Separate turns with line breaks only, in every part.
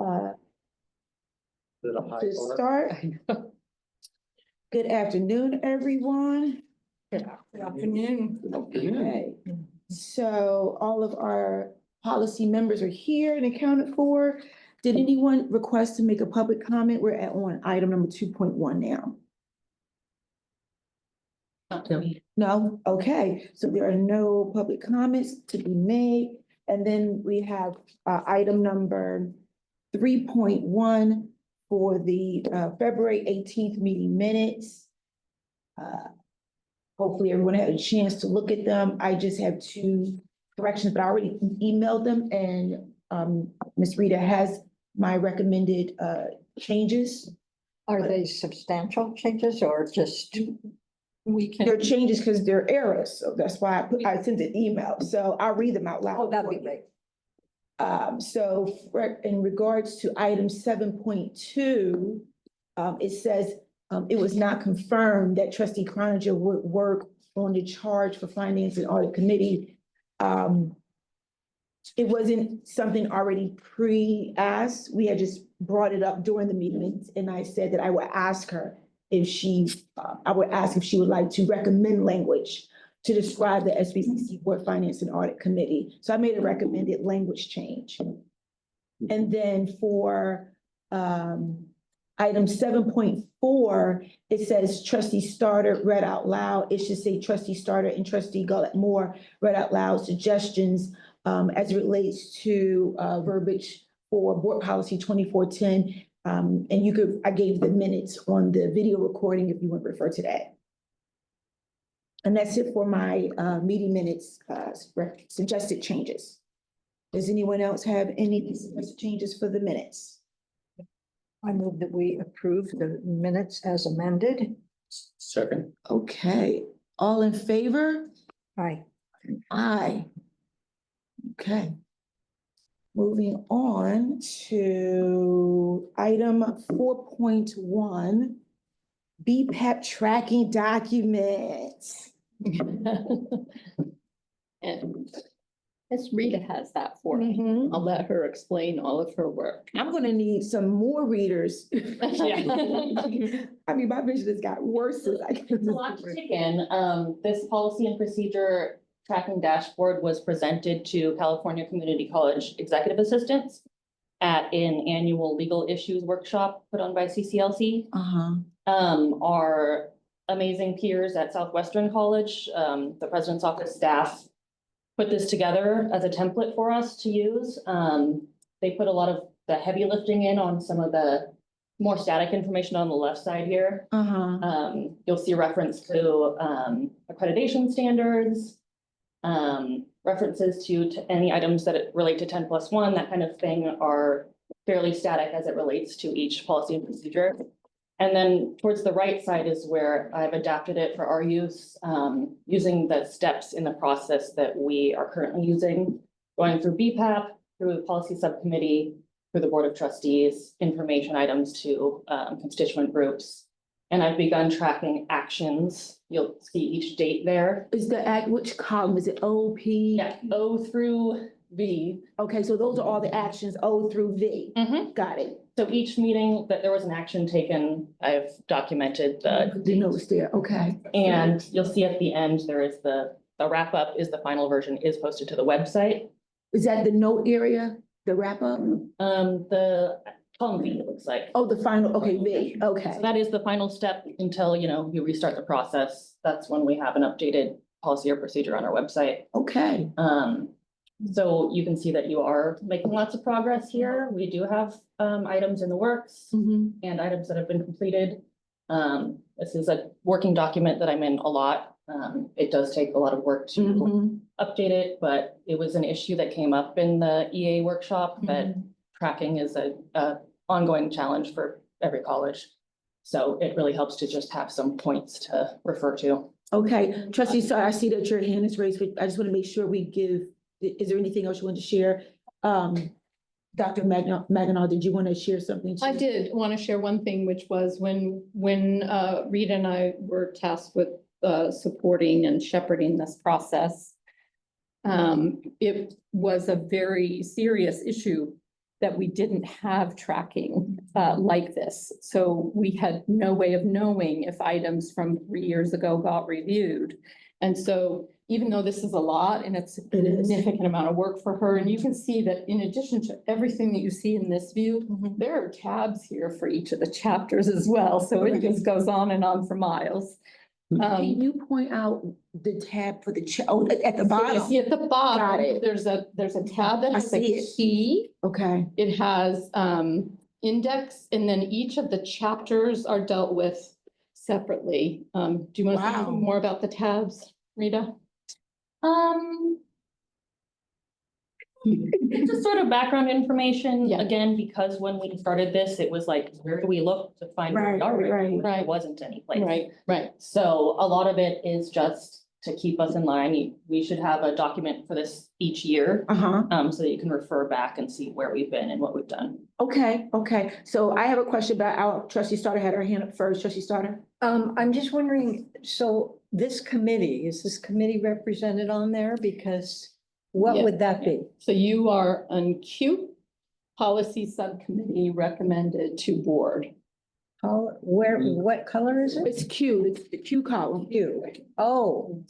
To start, good afternoon, everyone.
Good afternoon.
Okay, so all of our policy members are here and accounted for. Did anyone request to make a public comment? We're on item number 2.1 now. No? Okay, so there are no public comments to be made. And then we have item number 3.1 for the February 18th meeting minutes. Hopefully everyone had a chance to look at them. I just have two corrections, but I already emailed them, and Ms. Rita has my recommended changes.
Are they substantial changes or just
They're changes because they're errors, so that's why I sent an email, so I'll read them out loud.
Oh, that'd be great.
So in regards to item 7.2, it says it was not confirmed that trustee Croninger would work on the charge for finance and audit committee. It wasn't something already pre-asked. We had just brought it up during the meetings, and I said that I would ask her if she would like to recommend language to describe the SBCC Board Finance and Audit Committee. So I made a recommended language change. And then for item 7.4, it says trustee Starter read out loud. It should say trustee Starter and trustee Gullett Moore read out loud suggestions as it relates to verbiage for board policy 2410. And I gave the minutes on the video recording if you want to refer to that. And that's it for my meeting minutes suggested changes. Does anyone else have any suggested changes for the minutes?
I move that we approve the minutes as amended.
Second.
Okay, all in favor?
Aye.
Aye. Okay. Moving on to item 4.1, BPAP tracking documents.
And Ms. Rita has that for me.
Mhm.
I'll let her explain all of her work.
I'm gonna need some more readers. I mean, my vision has got worse since I.
It's a lot to take in. This policy and procedure tracking dashboard was presented to California Community College executive assistants at an annual legal issues workshop put on by CCLC.
Uh-huh.
Our amazing peers at Southwestern College, the president's office staff put this together as a template for us to use. They put a lot of the heavy lifting in on some of the more static information on the left side here.
Uh-huh.
You'll see reference to accreditation standards, references to any items that relate to 10+1, that kind of thing are fairly static as it relates to each policy and procedure. And then towards the right side is where I've adapted it for our use, using the steps in the process that we are currently using, going through BPAP, through the policy subcommittee, through the board of trustees, information items to constituent groups. And I've begun tracking actions. You'll see each date there.
Is which column? Is it O, P?
Yeah, O through V.
Okay, so those are all the actions, O through V. Got it.
So each meeting that there was an action taken, I've documented
The notes there, okay.
and you'll see at the end, there is the wrap up is the final version is posted to the website.
Is that the note area, the wrap up?
The column V, it looks like.
Oh, the final, okay, V, okay.
So that is the final step until, you restart the process. That's when we have an updated policy or procedure on our website.
Okay,
So you can see that you are making lots of progress here. We do have items in the works and items that have been completed. This is a working document that I'm in a lot. It does take a lot of work to update it, but it was an issue that came up in the EA workshop that tracking is a ongoing challenge for every college. So it really helps to just have some points to refer to.
Okay, trustee, so I see that your hand is raised, but I just want to make sure we give, is there anything else you want to share? Dr. Maginot, did you want to share something?
I did want to share one thing, which was when Rita and I were tasked with supporting and shepherding this process. It was a very serious issue that we didn't have tracking like this. So we had no way of knowing if items from 3 years ago got reviewed. And so even though this is a lot and it's a
It is.
significant amount of work for her, and you can see that in addition to everything that you see in this view, there are tabs here for each of the chapters as well. So it just goes on and on for miles.
Can you point out the tab for the, oh, at the
So you
bottom?
see at the
Got
bottom,
it.
there's a tab that
I
has a
see it.
key.
Okay,
It has index, and then each of the chapters are dealt with separately. Do you want to say
Wow.
anything more about the tabs, Rita?
Just sort of background information,
Yeah.
again, because when we started this, it was like, where do we look to find? where we
Right,
are
right,
reviewing?
right.
There wasn't any place.
Right.
So a lot of it is just to keep us in line. We should have a document for this each year. So that you can refer back and see where we've been and what we've done.
okay. So I have a question about our trustee Starter had her hand up first. Trustee Starter?
I'm just wondering, so this committee, is this committee represented on there? Because what
Yeah.
would that be?
So you are on Q, policy subcommittee recommended to board.
How, where, what color is it?
It's Q, it's the Q column.
You. Oh,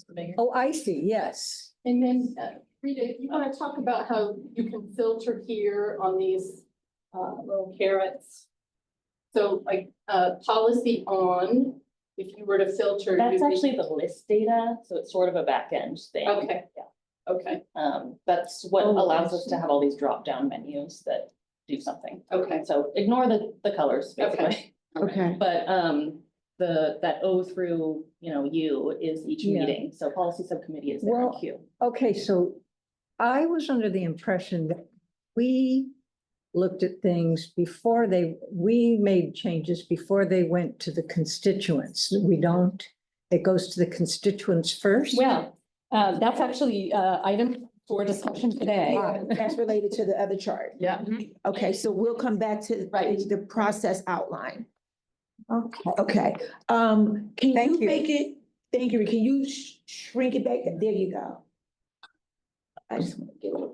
I see, yes.
And then, Rita, if you want to talk about how you can filter here on these little carrots. So like, policy on, if you were to filter.
That's
you-
actually the list data, so it's sort of a back end thing.
Okay.
Yeah.
Okay,
That's what
Oh,
allows
I
us to
see.
have all these drop down menus that do something.
okay,
So ignore the colors, basically.
Okay,
But that O through, U is each
Yeah.
meeting, so policy subcommittee is there in
Well,
Q.
Okay, so I was under the impression that we looked at things before we made changes before they went to the constituents. We don't, it goes to the constituents first?
well, that's actually item for discussion today.
that's related to the other chart.
Yeah.
Okay, so we'll come back to
Right.
the process outline.
Okay.
Okay, can
Thank
you
you.
make it, thank you, can you shrink it back? There you go. I just want to get it.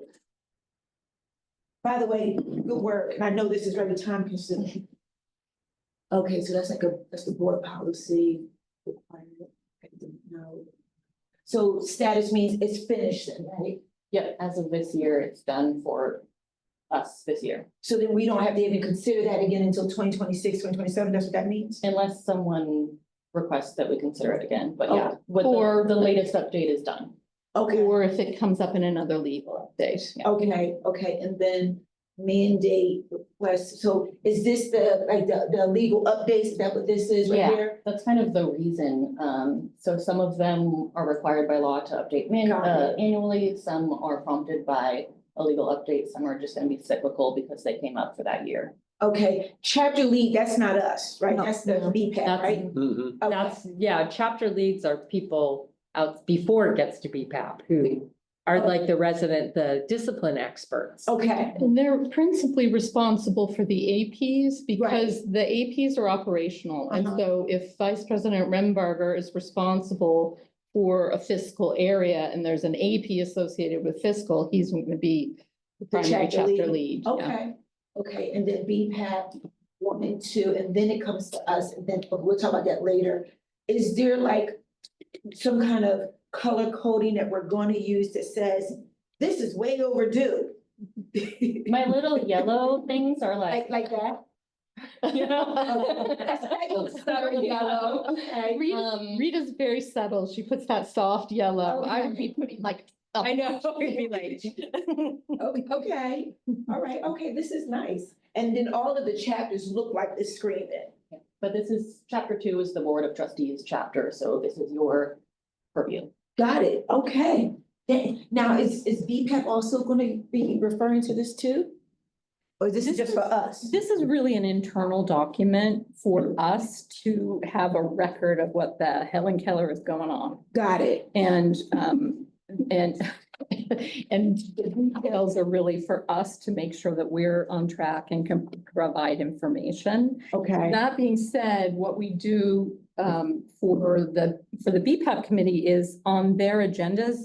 By the way, good work, and I know this is very time consuming. Okay, so that's the board policy. No. So status means it's finished then, right?
Yep, as of this year, it's done for us this year,
So then we don't have to even consider that again until 2026, 2027. That's what that means?
unless someone requests that we consider it again, but yeah,
Or-
the latest update is done.
Okay,
Or if it comes up in another legal update. Yeah.
okay, and then mandate request, so is this the legal updates, is that what this is right
Yeah.
here?
That's kind of the reason. So some of them are required by law to update
Got it.
annually. Some are prompted by a legal update. Some are just gonna be cyclical because they came up for that year.
Okay, chapter lead, that's not us, right?
No.
That's the BPAC,
That's-
right? Okay.
That's, yeah, chapter leads are people out before it gets to BPAP who are like the the discipline experts.
Okay,
And they're principally responsible for the APs because the APs are operational. And
Uh-huh.
so if Vice President Rembarger is responsible for a fiscal area and there's an AP associated with fiscal, he's going to be the primary chapter lead. yeah.
okay, and then BPAC 1 and 2, and then it comes to us, and then we'll talk about that later. Is there like some kind of color coding that we're gonna use that says, this is way overdue?
My little yellow things are
Like that?
you
Okay. Sorry, yellow, okay.
Rita's very subtle. She puts that soft yellow. I would
Okay.
be putting like. a-
I know, it'd be like. Okay, all right, okay, this is nice. And then all of the chapters look like this screen then.
But this is, chapter 2 is the Board of Trustees chapter, so this is your purview.
Got it, okay. Then, now, is BPAP also gonna be referring to this too? Or this is
This
just for
is-
us?
This is really an internal document for us to have a record of what the Helen Keller is going on.
Got it,
And and the details are really for us to make sure that we're on track and can provide information.
okay,
That being said, what we do for the BPAP committee is on their agendas,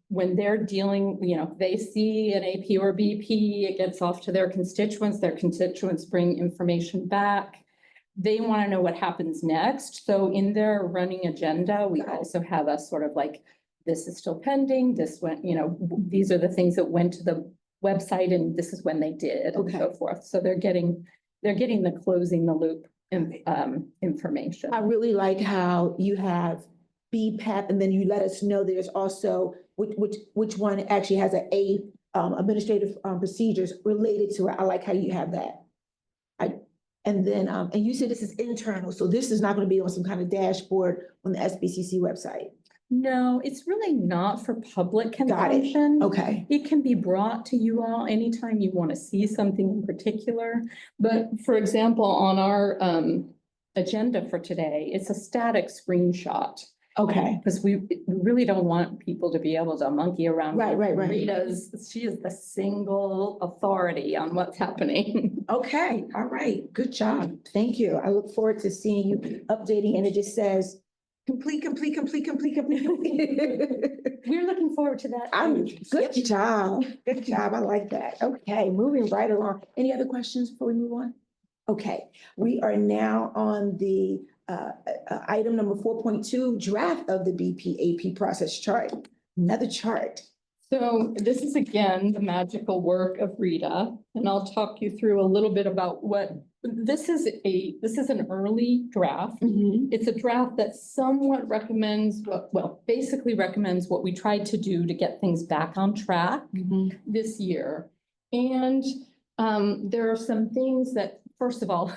when they're dealing, they see an AP or BP, it gets off to their constituents bring information back. They want to know what happens next. So in their running agenda, we also have a sort of like, this is still pending, this went, these are the things that went to the website and this is when they did and so forth. So they're getting the closing the loop information.
I really like how you have BPAP and then you let us know there's also which one actually has administrative procedures related to it. I like how you have that. And you said this is internal, so this is not going to be on some kind of dashboard on the SBCC website.
No, it's really not for public
Got it.
consumption.
Okay.
It can be brought to you all anytime you want to see something in particular. But for example, on our agenda for today, it's a static screenshot.
Okay.
Because we really don't want people to be able to monkey around.
Right.
She is the single authority on what's happening.
Okay. All right. Good job. Thank you. I look forward to seeing you updating and it just says complete.
We're looking forward to that.
Good job. Good job. I like that. Okay, moving right along. Any other questions before we move on? Okay, we are now on the item number 4.2, draft of the BPAP process chart. An chart.
So this is again, the magical work of Rita, and I'll talk you through a little bit about what, this is an early draft. It's a draft that somewhat basically recommends what we tried to do to get things back on track this year. And there are some things that, first of all,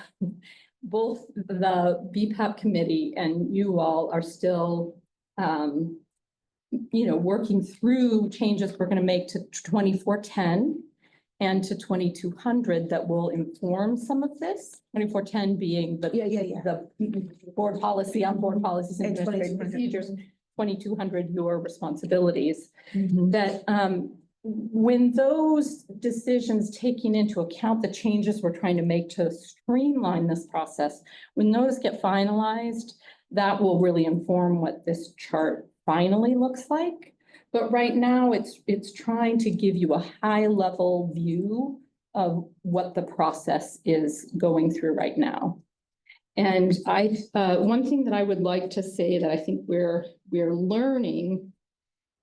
both the BPAP committee and you all are still, working through changes we're going to make to 2410 and to 2200 that will inform some of this. 2410 being the board policy on board policies and administrative procedures. 2200 your responsibilities. That when those decisions, taking into account the changes we're trying to make to streamline this process, when those get finalized, that will really inform what this chart finally looks like. But right now it's trying to give you a high level view of what the process is going through right now. And one thing that I would like to say that I think we're learning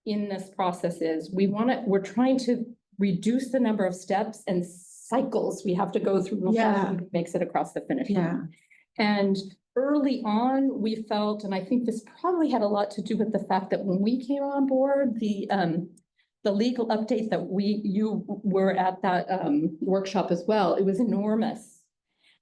in this process is we're trying to reduce the number of steps and cycles we have to go through before it makes it across the finish line. And early on, we felt, and I think this probably had a lot to do with the fact that when we came on board, the legal update that you were at that workshop as well, it was enormous.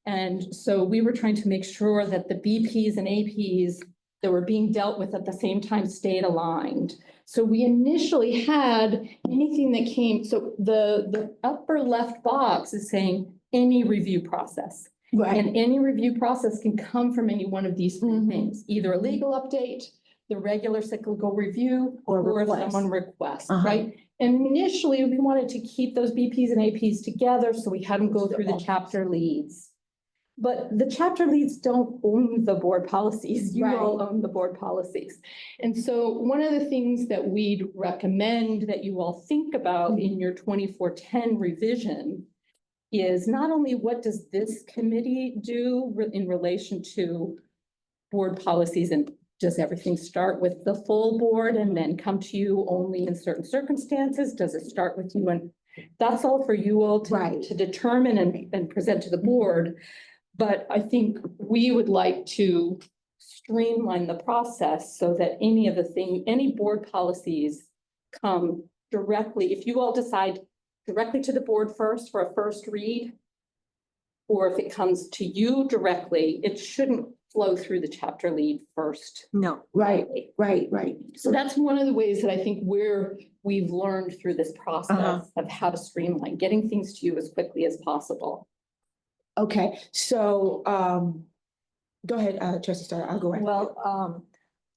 And so we were trying to make sure that the BPs and APs that were being dealt with at the same time stayed aligned. So we initially had anything that came, so the upper left box is saying any review process.
Right.
And any review process can come from any one of these three things, either a legal update, the regular cyclical review, or if someone requests, right? And initially, we wanted to keep those BPs and APs together, so we had them go through the chapter leads. But the chapter leads don't own the board policies. You all own the board policies. And so one of the things that we'd recommend that you all think about in your 2410 revision is not only what does this committee do in relation to board policies, and does everything start with the full board and then come to you only in certain circumstances? Does it start with you? And that's all for you all to determine and present to the board. But I think we would like to streamline the process so that any board policies come directly, if you all decide directly to the board first for a first read, or if it comes to you directly, it shouldn't flow through the chapter lead first.
No.
Right.
So that's one of the ways that I think we've learned through this process of how to streamline, getting things to you as quickly as possible.
Okay, so go ahead, Trustee Starr, I'll go right.
Well,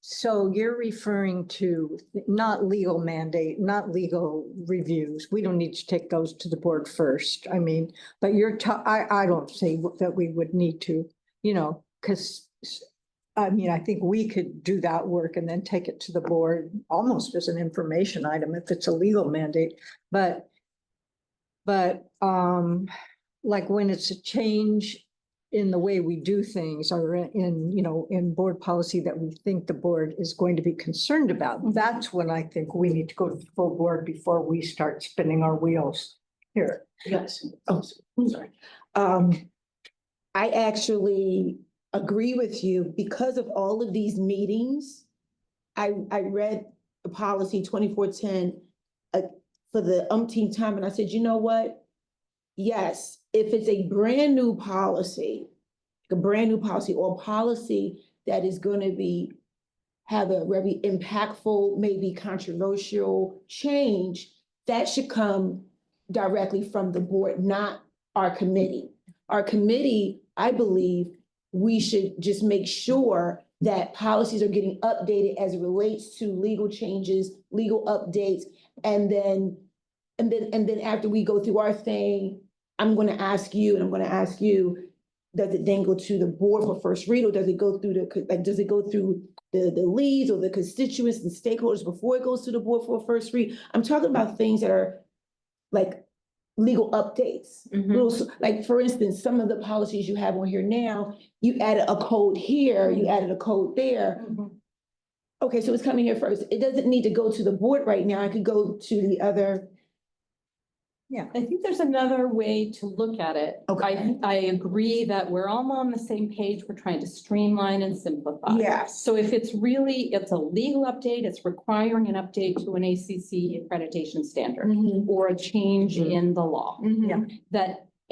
so you're referring to not legal mandate, not legal reviews. We don't need to take those to the board first. I mean, but I don't say that we would need to, because I mean, I think we could do that work and then take it to the board almost as an information item if it's a legal mandate. But like when it's a change in the way we do things or in, you know, in board policy that we think the board is going to be concerned about, that's when I think we need to go to the full board before we start spinning our wheels here.
Yes. Oh, sorry. I actually agree with you because of all of these meetings. I read the policy 2410 for the umpteenth time, and I said, you know what? Yes, if it's a brand new policy, or policy that is going to have a very impactful, maybe controversial change, that should come directly from the board, not our committee. Our committee, I believe, we should just make sure that policies are getting updated as it relates to legal changes, legal updates, and then after we go through our thing, I'm gonna ask you, does it then go to the board for first read, or does it go through the leads or the constituents and stakeholders before it goes to the board for a first read? I'm talking about things that are like legal updates. Like, for instance, some of the policies you have on here now, you added a code here, you added a code there. Okay, so it's coming here first. It doesn't need to go to the board right now. I could go to the other.
Yeah.
I think there's another way to look at it.
Okay.
I agree that we're all on the same page. We're trying to streamline and simplify.
Yes.
So if it's a legal update, it's requiring an update to an ACC accreditation standard or a change in the law.
Yeah.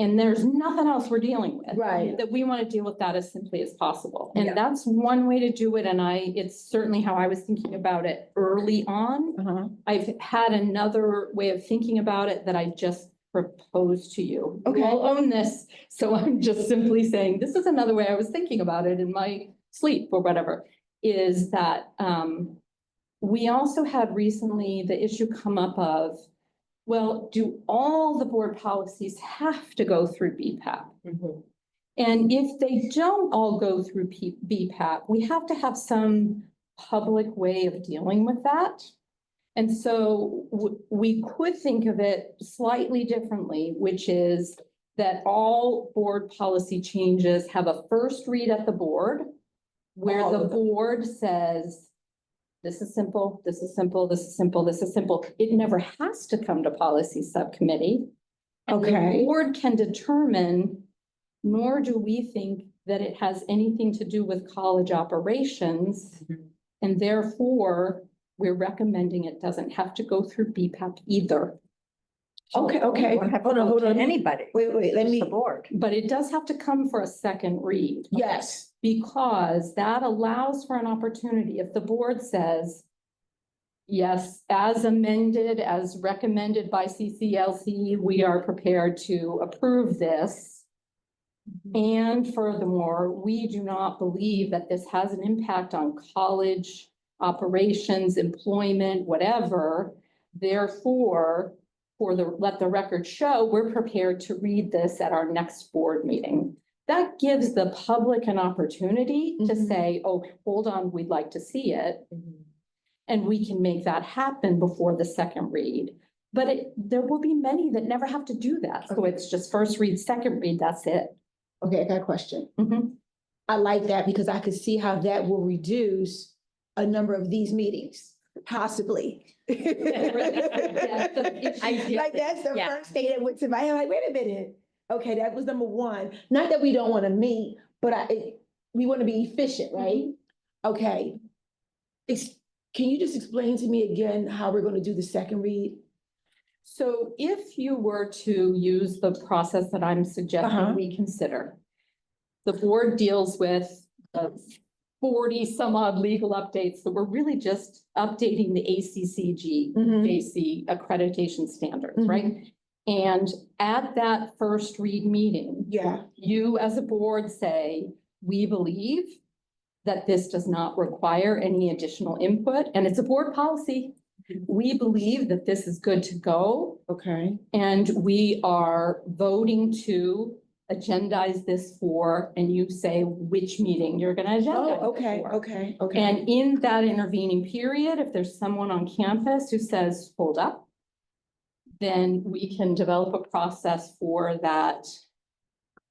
And there's nothing else we're dealing with.
Right.
That we want to deal with that as simply as possible. And
Yeah.
that's one way to do it. And it's certainly how I was thinking about it early on. I've had another way of thinking about it that I just proposed to you. You
Okay.
all own this, so I'm just simply saying, this is another way I was thinking about it in my sleep or whatever, is that we also had recently the issue come up of, well, do all the board policies have to go through BPAP? And if they don't all go through BPAP, we have to have some public way of dealing with that. And so we could think of it slightly differently, which is that all board policy changes have a first read at the board, where
All
the
of them.
board says, this is simple, this is simple, this is simple, this is simple. It never has to come to policy subcommittee. And the
Okay.
board can determine, nor do we think that it has anything to do with college operations. And therefore, we're recommending it doesn't have to go through BPAP either.
Okay.
Don't have to
Hold on,
go
hold
to
on.
Anybody.
Wait, let
Just
me,
the board.
But it does have to come for a second read.
yes.
Because that allows for an opportunity. If the board says, yes, as amended, as recommended by CCLC, we are prepared to approve this. And furthermore, we do not believe that this has an impact on college operations, employment, whatever. Therefore, let the record show, we're prepared to read this at our next board meeting. That gives the public an opportunity to say, oh, hold on, we'd like to see it. And we can make that happen before the second read. But there will be many that never have to do that. So it's just first read, second read, that's it.
Okay, I got a question.
Mhm.
I like that because I could see how that will reduce a number of these meetings, possibly. Like, that's the
Yeah.
first thing that went to my head, like, wait a minute. Okay, that was number one. Not that we don't want to meet, but we want to be efficient, right? Okay. Can you just explain to me again how we're going to do the second read?
So if you were to use the process that I'm suggesting we consider, the board deals with 40 some odd legal updates that we're really just updating the ACCG, JC accreditation standards, right? And at that first read meeting,
Yeah.
you as a board say, we believe that this does not require any additional input, and it's a board policy. We believe that this is good to go,
Okay.
and we are voting to agendize this for, and you say which meeting you're gonna agendize it
Oh, okay,
for.
okay, okay.
And in that intervening period, if there's someone on campus who says, hold up, then we can develop a process for that.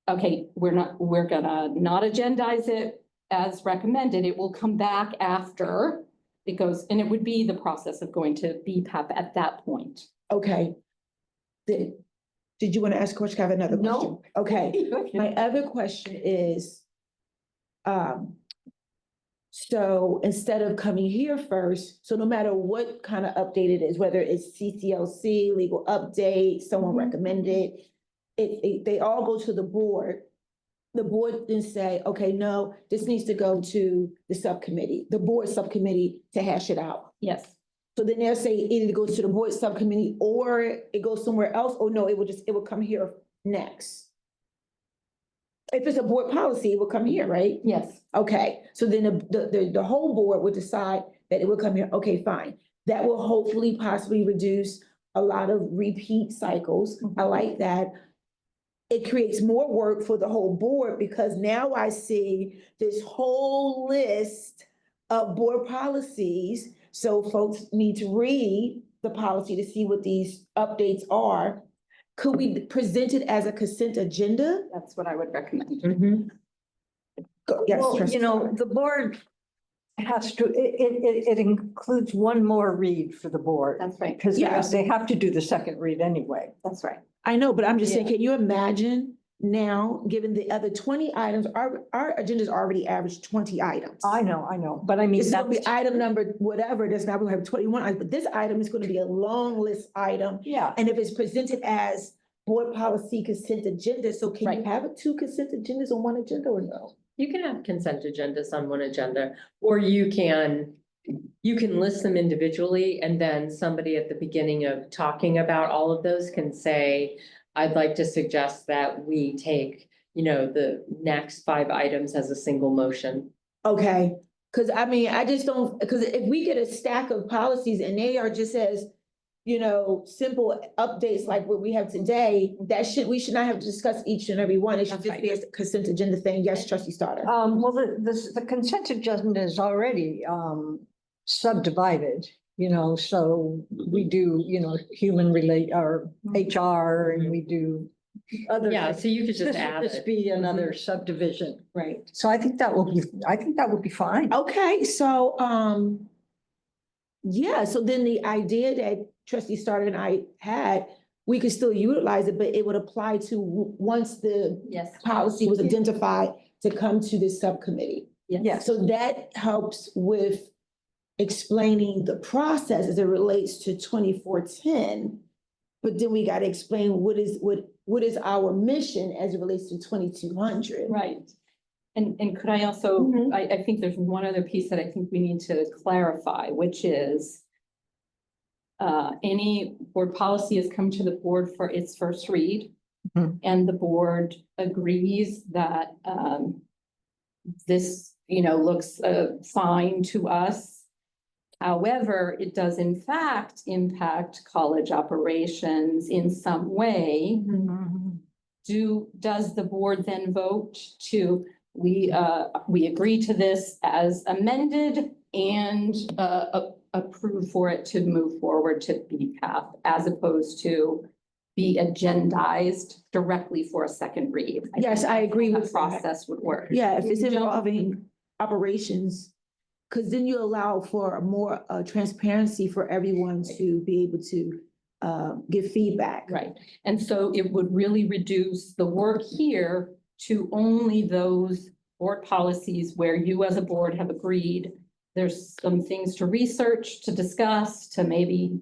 Okay, we're gonna not agendize it as recommended. It will come back after it goes, and it would be the process of going to BPAP at that point.
Okay. Did you want to ask a question? I have another question.
No.
Okay, my other question is, so instead of coming here first, so no matter what kind of update it is, whether it's CCLC, legal update, someone
Mhm.
recommended, they all go to the board. The board then say, okay, no, this needs to go to the subcommittee, the board subcommittee to hash it out.
Yes,
So then they'll say either it goes to the board subcommittee or it goes somewhere else, or no, it will come here next. If it's a board policy, it will come here, right?
yes.
Okay, so then the whole board would decide that it will come here, okay, fine. That will hopefully possibly reduce a lot of repeat cycles. I like that. It creates more work for the whole board because now I see this whole list of board policies. So folks need to read the policy to see what these updates are. Could we present it as a consent agenda?
That's what I would recommend.
Yes,
Well,
trustee.
you know, the board has to, it includes one more read for the board.
That's right.
Because
Yeah.
they have to do the second read anyway.
That's right.
I know, but I'm just saying,
Yeah.
can you imagine now, given the other 20 items, our agenda's already averaged 20 items.
I know, but I mean,
It's gonna be
that's,
item number whatever, that's now we have 21 items, but this item is gonna be a long list item.
yeah.
And if it's presented as board policy consent agenda, so can you
Right.
have two consent agendas on one agenda or no?
You can have consent agendas on one agenda, or you can list them individually, and then somebody at the beginning of talking about all of those can say, I'd like to suggest that we take, the next 5 items as a single motion.
Okay, cause I mean, I just don't, cause if we get a stack of policies and they are just as, simple updates like what we have today, we should not have to discuss each and every one. It should
That's
just be a consent agenda thing. Yes, trustee Starter.
Well, the consent agenda is already, subdivided, so we do, human or HR and we do other.
Yeah, so you could
This
just
would
add
just
it.
be another subdivision.
Right.
So I think that will be fine.
Okay, so, yeah, so then the idea that trustee Starter and I had, we could still utilize it, but it would apply to once the
Yes.
policy was identified to come to this subcommittee.
Yes.
So that helps with explaining the process as it relates to 2410. But then we got to explain what is our mission as it relates to 2200.
Right. And could I also,
Mhm.
I think there's one other piece that I think we need to clarify, which is any board policy has come to the board for its first read.
Mhm.
And the board agrees that this, looks fine to us. However, it does in fact impact college operations in some way. Does the board then vote to, we agree to this as amended and approve for it to move forward to BPAP as opposed to be agendized directly for a second read?
Yes, I agree
That
with that.
process would work.
Yeah, if it's
You don't-
involving operations, because then you allow for more transparency for everyone to be able to give feedback.
Right, and so it would really reduce the work here to only those board policies where you as a board have agreed. There's some things to research, to discuss, to maybe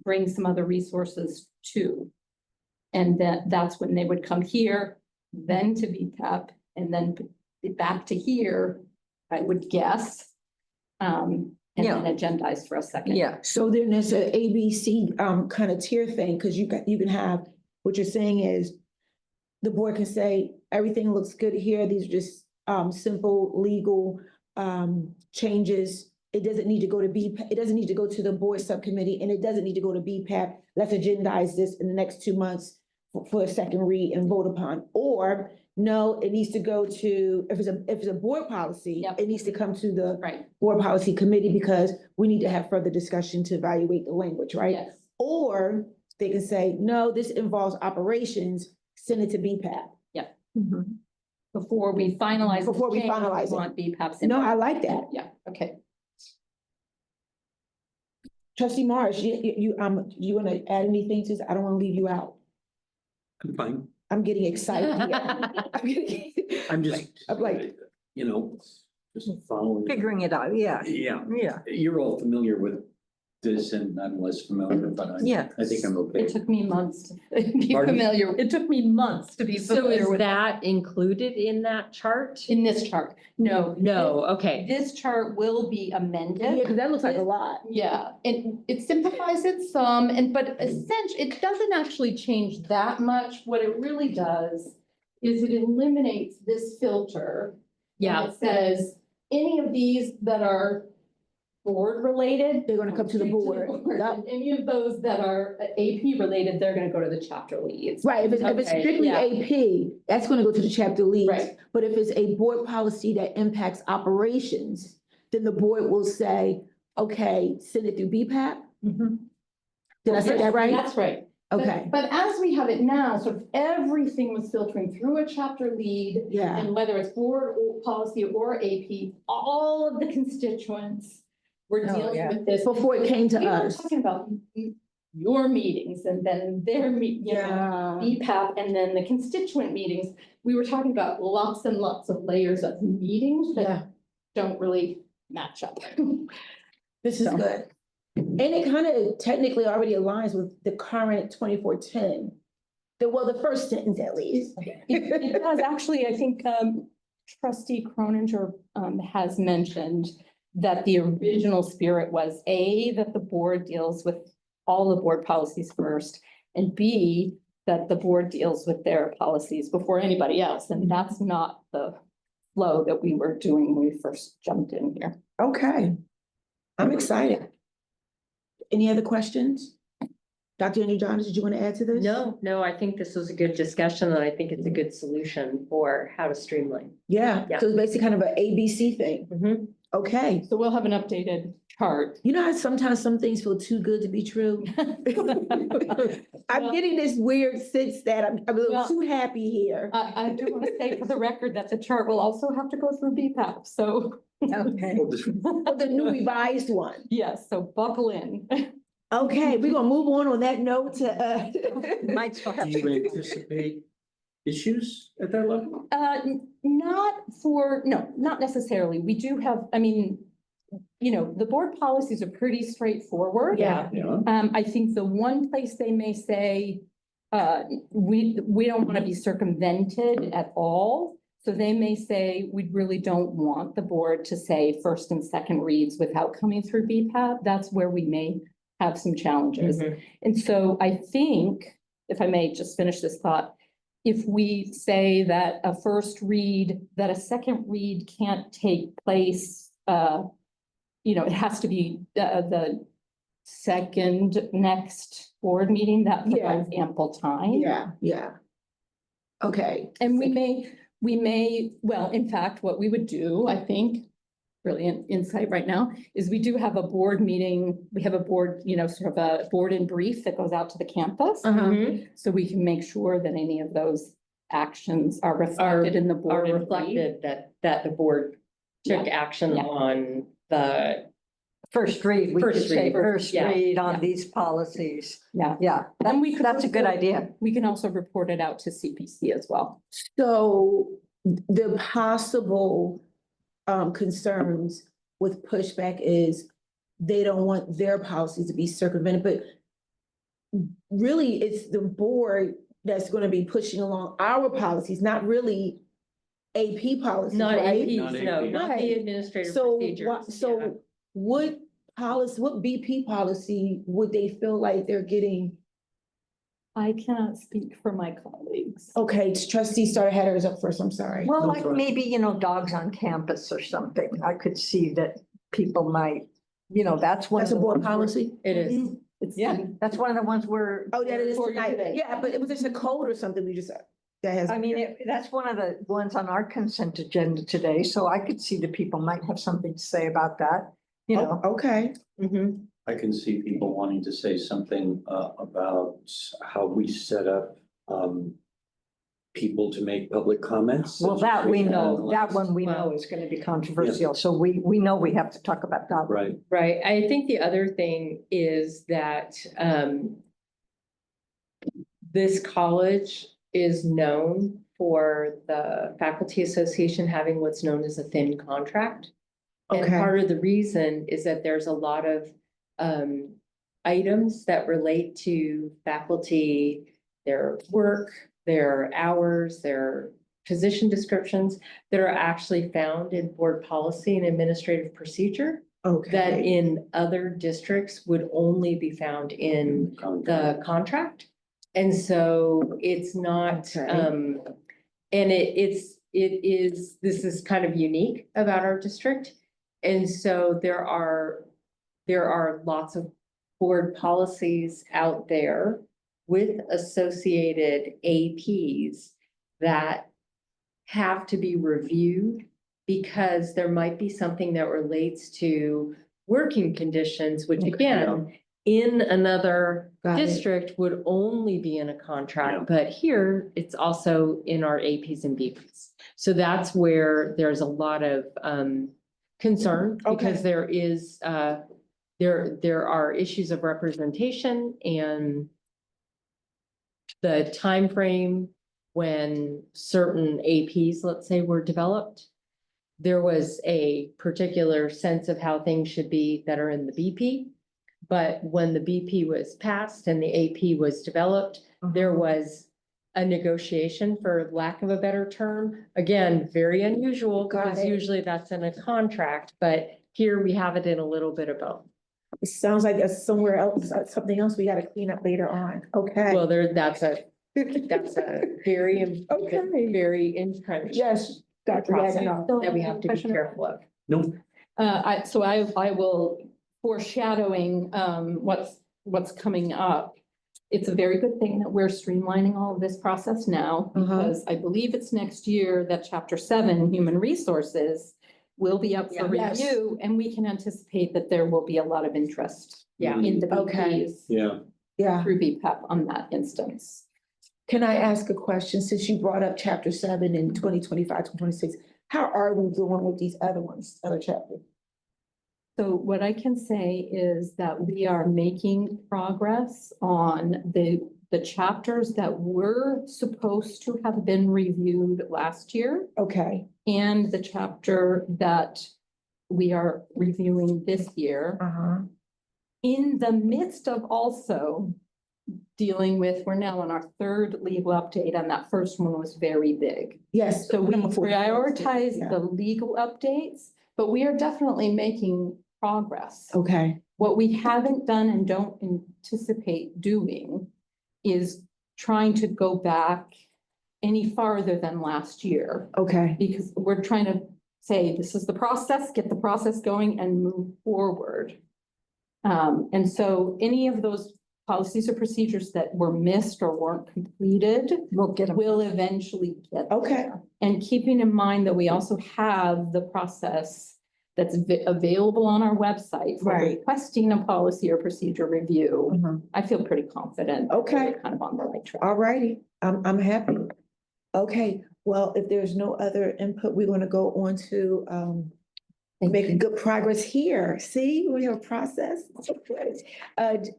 bring some other resources to. And that's when they would come here, then to BPAP, and then back to here, I would guess. And then agendize for a second.
Yeah,
So then there's a ABC kind of tier thing, because you can have, what you're saying is the board can say, everything looks good here. These are just simple legal changes. It doesn't need to go to BPAP, it doesn't need to go to the board subcommittee, and it doesn't need to go to BPAP. Let's agendize this in the next 2 months. for a second read and vote upon, or no, it needs to go to, if it's a board policy,
Yep.
it needs to come to the
Right,
board policy committee because we need to have further discussion to evaluate the language, right?
yes.
Or they can say, no, this involves operations, send it to BPAP.
Mhm.
Before we finalize. the
Before we
change,
finalize it.
Want BPAP's.
No, I
input.
like that.
Yeah, okay.
Trustee Marsh, you wanna add anything to this? I don't wanna leave you out.
I'm fine.
I'm getting excited. here.
I'm just,
I'm like,
you know, just following.
Figuring it out, yeah,
Yeah,
yeah.
you're all familiar with this and I'm less familiar, but
Yeah.
I think I'm okay.
It took me months to be
Pardon?
familiar. It took me months to be
So
familiar
is
with.
that included in that chart?
In this chart, no.
No, okay.
This chart will be
yeah,
amended.
cause that looks like a lot.
Yeah, and it simplifies it some, and but essentially, it doesn't actually change that much. What it really does is it eliminates this filter. and
Yeah,
It says, any of these that are board related.
They're gonna come to the board. Yep.
And any of those that are AP related, they're gonna go to the chapter leads.
Right, if it's
Okay,
strictly
yeah.
AP, that's gonna go to the chapter leads.
Right.
But if it's a board policy that impacts operations, then the board will say, okay, send it through BPAP?
Mhm.
Did I say that right?
That's right. But-
Okay,
But as we have it now, sort of everything was filtering through a chapter lead.
yeah,
And whether it's board or policy or AP, all of the constituents were
Oh,
dealing
yeah.
with this.
before it came to
We were
us.
talking about your meetings and then their you know,
Yeah,
BPAP and then the constituent meetings. We were talking about lots and lots of layers of meetings that
yeah,
don't really match up.
this is
So.
good. And it kind of technically already aligns with the current 2410. The first sentence at least.
It does, actually, I think trustee Croninger has mentioned that the original spirit was A, that the board deals with all the board policies first, and B, that the board deals with their policies before anybody else, and that's not the flow that we were doing when we first jumped in here.
Okay, I'm excited. Any other questions? Dr. Andrew, did you want to add to this?
no, I think this was a good discussion and I think it's a good solution for how to streamline.
Yeah,
Yeah.
so it's basically kind of an ABC thing.
Mhm.
Okay.
So we'll have an updated chart.
You know how sometimes some things feel too good to be true? I'm getting this weird sense that I'm a little
Well,
too happy here.
I do want to say for the record that the chart will also have to go through BPAP, so.
Okay.
For the new revised one.
Yes, so buckle in.
Okay, we're gonna move on that note to,
Might still have
Do
to.
you anticipate issues at that level?
Not necessarily. We do have, I mean, you know, the board policies are pretty straightforward.
Yeah.
Yeah.
I think the one place they may say, we don't want to be circumvented at all. So they may say, we really don't want the board to say first and second reads without coming through BPAP. That's where we may have some challenges.
Mhm.
And so I think, if I may just finish this thought, if we say that a first read, that a second read can't take place, you know, it has to be the second next board meeting, that
Yeah.
provides ample time.
yeah, yeah. Okay,
And we may, well, in fact, what we would do, I think, brilliant insight right now, is we do have a board meeting, we have a board, you know, sort of a board in brief that goes out to the campus.
uh-huh,
Mhm.
So we can make sure that any of those actions are reflected in the
Are
board. in brief.
reflected that the board took action
Yeah.
on the,
First read, we could
First
say
read,
first
yeah,
read
yeah.
on these policies.
Yeah.
Yeah,
And we could
that's a good
report-
idea.
We can also report it out to CPC as well.
so the possible concerns with pushback is they don't want their policies to be circumvented, but really it's the board that's gonna be pushing along our policies, not really AP policies,
not
right?
APs,
Not
no,
AP.
not the
Right.
administrative
So,
procedures. yeah.
so what policy, what BP policy would they feel like they're getting?
I cannot speak for my colleagues.
Okay, trustee Starter had hers up first, I'm sorry.
Well,
No,
like
sorry.
maybe, you know, dogs on campus or something. I could see that people might, you know, that's one.
That's
of
a
the
board
ones where-
policy?
It is.
It's
Yeah, that's one of the ones where.
Oh, that is
For you
tonight.
today.
Yeah, but it was just a code or something we just, that has.
I mean, that's one of the ones on our consent agenda today, so I could see that people might have something to say about that, you know.
Oh, okay. Mhm.
I can see people wanting to say something about how we set up people to make public comments.
Well,
such as
that we
had
know,
in the
that
last-
one we know is gonna be controversial, so we know we have to talk about that.
Right,
Right, I think the other thing is that, this college is known for the faculty association having what's known as a thin contract. And
Okay.
part of the reason is that there's a lot of items that relate to faculty, their work, their hours, their position descriptions that are actually found in board policy and administrative procedure that
Okay.
in other districts would only be found in the contract. And so it's not,
Okay.
and it is, this is kind of unique about our district. And so there are lots of board policies out there with associated APs that have to be reviewed because there might be something that relates to working conditions, which again, in another
Got it.
district would only be in a
Yeah.
contract, but here it's also in our APs and BPs. So that's where there's a lot of concern because
Okay.
there is there are issues of representation and the time frame when certain APs, let's say, were developed. There was a particular sense of how things should be that are in the BP. But when the BP was passed and the AP was developed, there was a negotiation, for lack of a better term. Again, very unusual
Got
because
it.
usually that's in a contract, but here we have it in a little bit of both.
It sounds like that's somewhere else, something else we gotta clean up later on. Okay.
Well, that's a very,
Okay.
very entrenched
Yes, Dr.
process
Yaganoff.
that we have to be
Question.
careful of.
no,
I will foreshadowing, what's coming up. It's a very good thing that we're streamlining all of this process now, because I believe it's next year that chapter 7, human resources, will be up for
Yeah. Yes.
review, and we can anticipate that there will be a lot of interest
Yeah.
in the
Okay.
BPs
yeah,
Yeah.
through BPEP on that instance.
Can I ask a question? Since you brought up chapter 7 in 2025, 2026, how are we doing with these other ones, other chapters?
So what I can say is that we are making progress on the chapters that were supposed to have been reviewed last year,
Okay.
and the chapter that we are reviewing this year,
Uh-huh.
in the midst of also dealing with, we're now on our 3rd legal update, and that first one was very big.
Yes.
So we
number 4.
prioritize
Yeah.
the legal updates, but we are definitely making progress.
Okay.
What we haven't done and don't anticipate doing is trying to go back any farther than last year,
Okay.
because we're trying to say, this is the process, get the process going and move forward. And so any of those policies or procedures that were missed or weren't completed
We'll get them.
will eventually get
Okay.
there. And keeping in mind that we also have the process that's available on our website for
Right.
requesting a policy or procedure review,
Mhm.
I feel pretty confident. that
Okay.
we're kind of on the right track.
All righty. I'm happy. Okay, well, if there's no other input, we're gonna go on to, making good progress here. See, we have a process. Okay.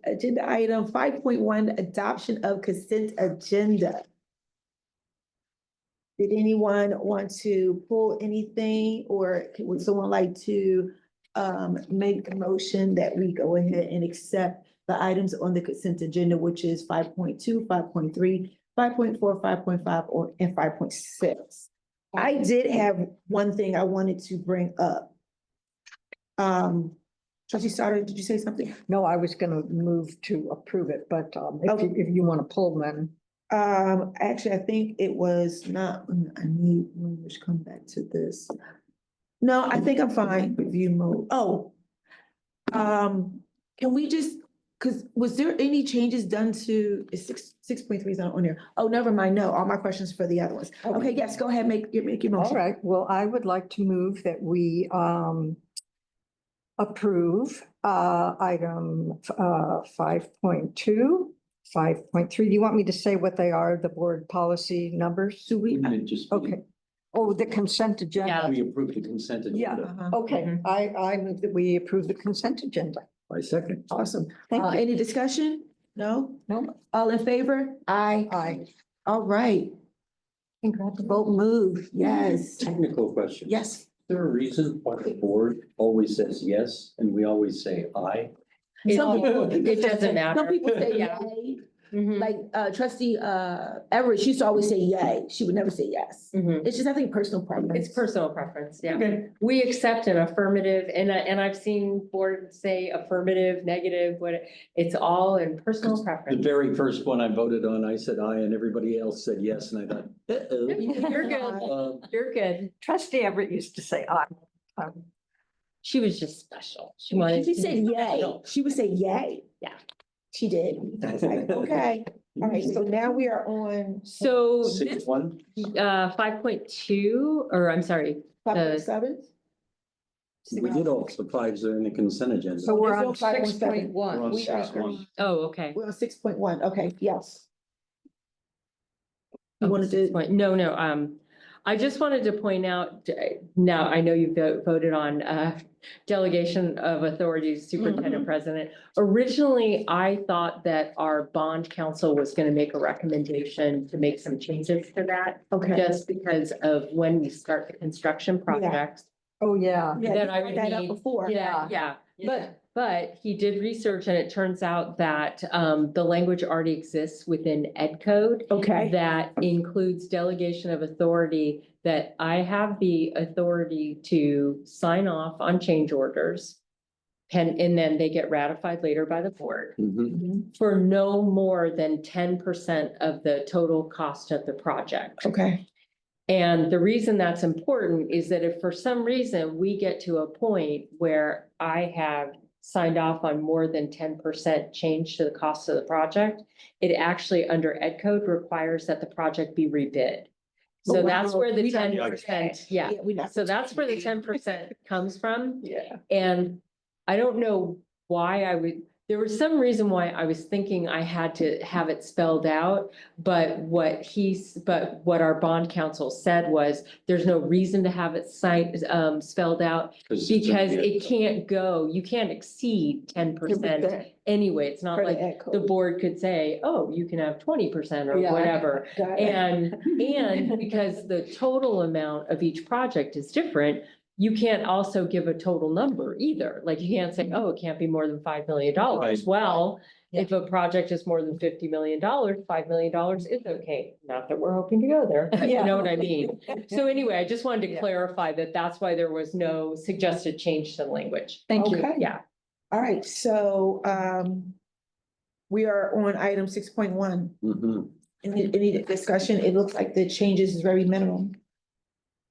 Agenda item 5.1, adoption of consent agenda. Did anyone want to pull anything, or would someone like to make a motion that we go ahead and accept the items on the consent agenda, which is 5.2, 5.3, 5.4, 5.5, and 5.6? I did have one thing I wanted to bring up. Trustee Stoddard, did you say something?
No, I was gonna move to approve it, but if you want to pull them.
Actually, I think it was not, I need, let me just come back to this. No, I think I'm fine, review mode. Oh. Can we just Cause was there any changes done to, is 6.3 is not on there? Oh, never mind, no, all my questions for the other ones. Okay, yes, go ahead, make your
All
motion.
right, well, I would like to move that we approve item 5.2, 5.3. Do you want me to say what they are, the board policy numbers?
Do we?
Wouldn't it just be-
Okay. Oh, the consent agenda.
We approved the consent
Yeah.
agenda.
Uh-huh.
Okay,
Mhm.
I move that we approve the consent agenda.
I second.
Awesome.
Thank you.
Any discussion? No?
No,
All in favor? Aye.
aye.
All right. Vote move, yes.
Technical question.
Yes.
Is there a reason why the board always says yes and we always say aye?
Some people-
It doesn't matter.
Some people say
Yeah.
yay,
Mhm,
like trustee Everett, she used to always say yay. She would never say yes.
mhm.
It's just, I think, personal preference.
It's personal preference, yeah.
Okay.
We accept an affirmative and I've seen boards say affirmative, negative, what, it's all in personal
The
preference.
very first one I voted on, I said aye and everybody else said yes and I thought, uh-oh.
You're good, you're good.
Trustee Everett used to say aye.
She was just special. She wanted.
She
to
said
be
yay.
special.
She would say yay.
Yeah.
She did. I was like, okay. All right, so now we are on
So,
6-1?
5.2, or I'm sorry,
5.7.
We did all the fives are in the consent agenda.
So we're
There's no
on
5.7.
6.1.
We're on
We are
6-1.
oh, okay.
We're on 6.1. Okay, yes. You wanted to,
No, I just wanted to point out, now I know you voted on delegation of authority to superintendent president. Originally, I thought that our bond council was going to make a recommendation to make some changes to that,
okay.
just because of when we start the construction projects.
Oh, yeah.
Yeah,
Then
you
I
brought
would
that up
need-
before.
Yeah, but he did research and it turns out that the language already exists within Ed Code.
Okay,
That includes delegation of authority, that I have the authority to sign off on change orders. And then they get ratified later by the board
Mhm.
for no more than 10% of the total cost of the project.
okay.
And the reason that's important is that if for some reason we get to a point where I have signed off on more than 10% change to the cost of the project, it actually under Ed Code requires that the project be rebid. So
Oh,
that's
wow.
where the
We don't do
10%, yeah.
we not.
So that's where the 10% comes from.
Yeah.
And I don't know why there was some reason why I was thinking I had to have it spelled out. But what what our bond counsel said was, there's no reason to have it spelled out because it can't go, you can't exceed 10% anyway. It's not like the board could say, oh, you can have 20% or
Yeah.
whatever. And because the total amount of each project is different, you can't also give a total number either. Like you can't say, oh, it can't be more than $5 million.
Right.
Well, if a project is more than $50 million, $5 million is okay. Not that we're hoping to go there, but you know what I mean? So anyway, I just wanted to
Yeah.
clarify that that's why there was no suggested change to the language.
Thank you.
Okay.
Yeah.
All right, so we are on item 6.1.
Mhm.
Any discussion? It looks like the changes is very minimal.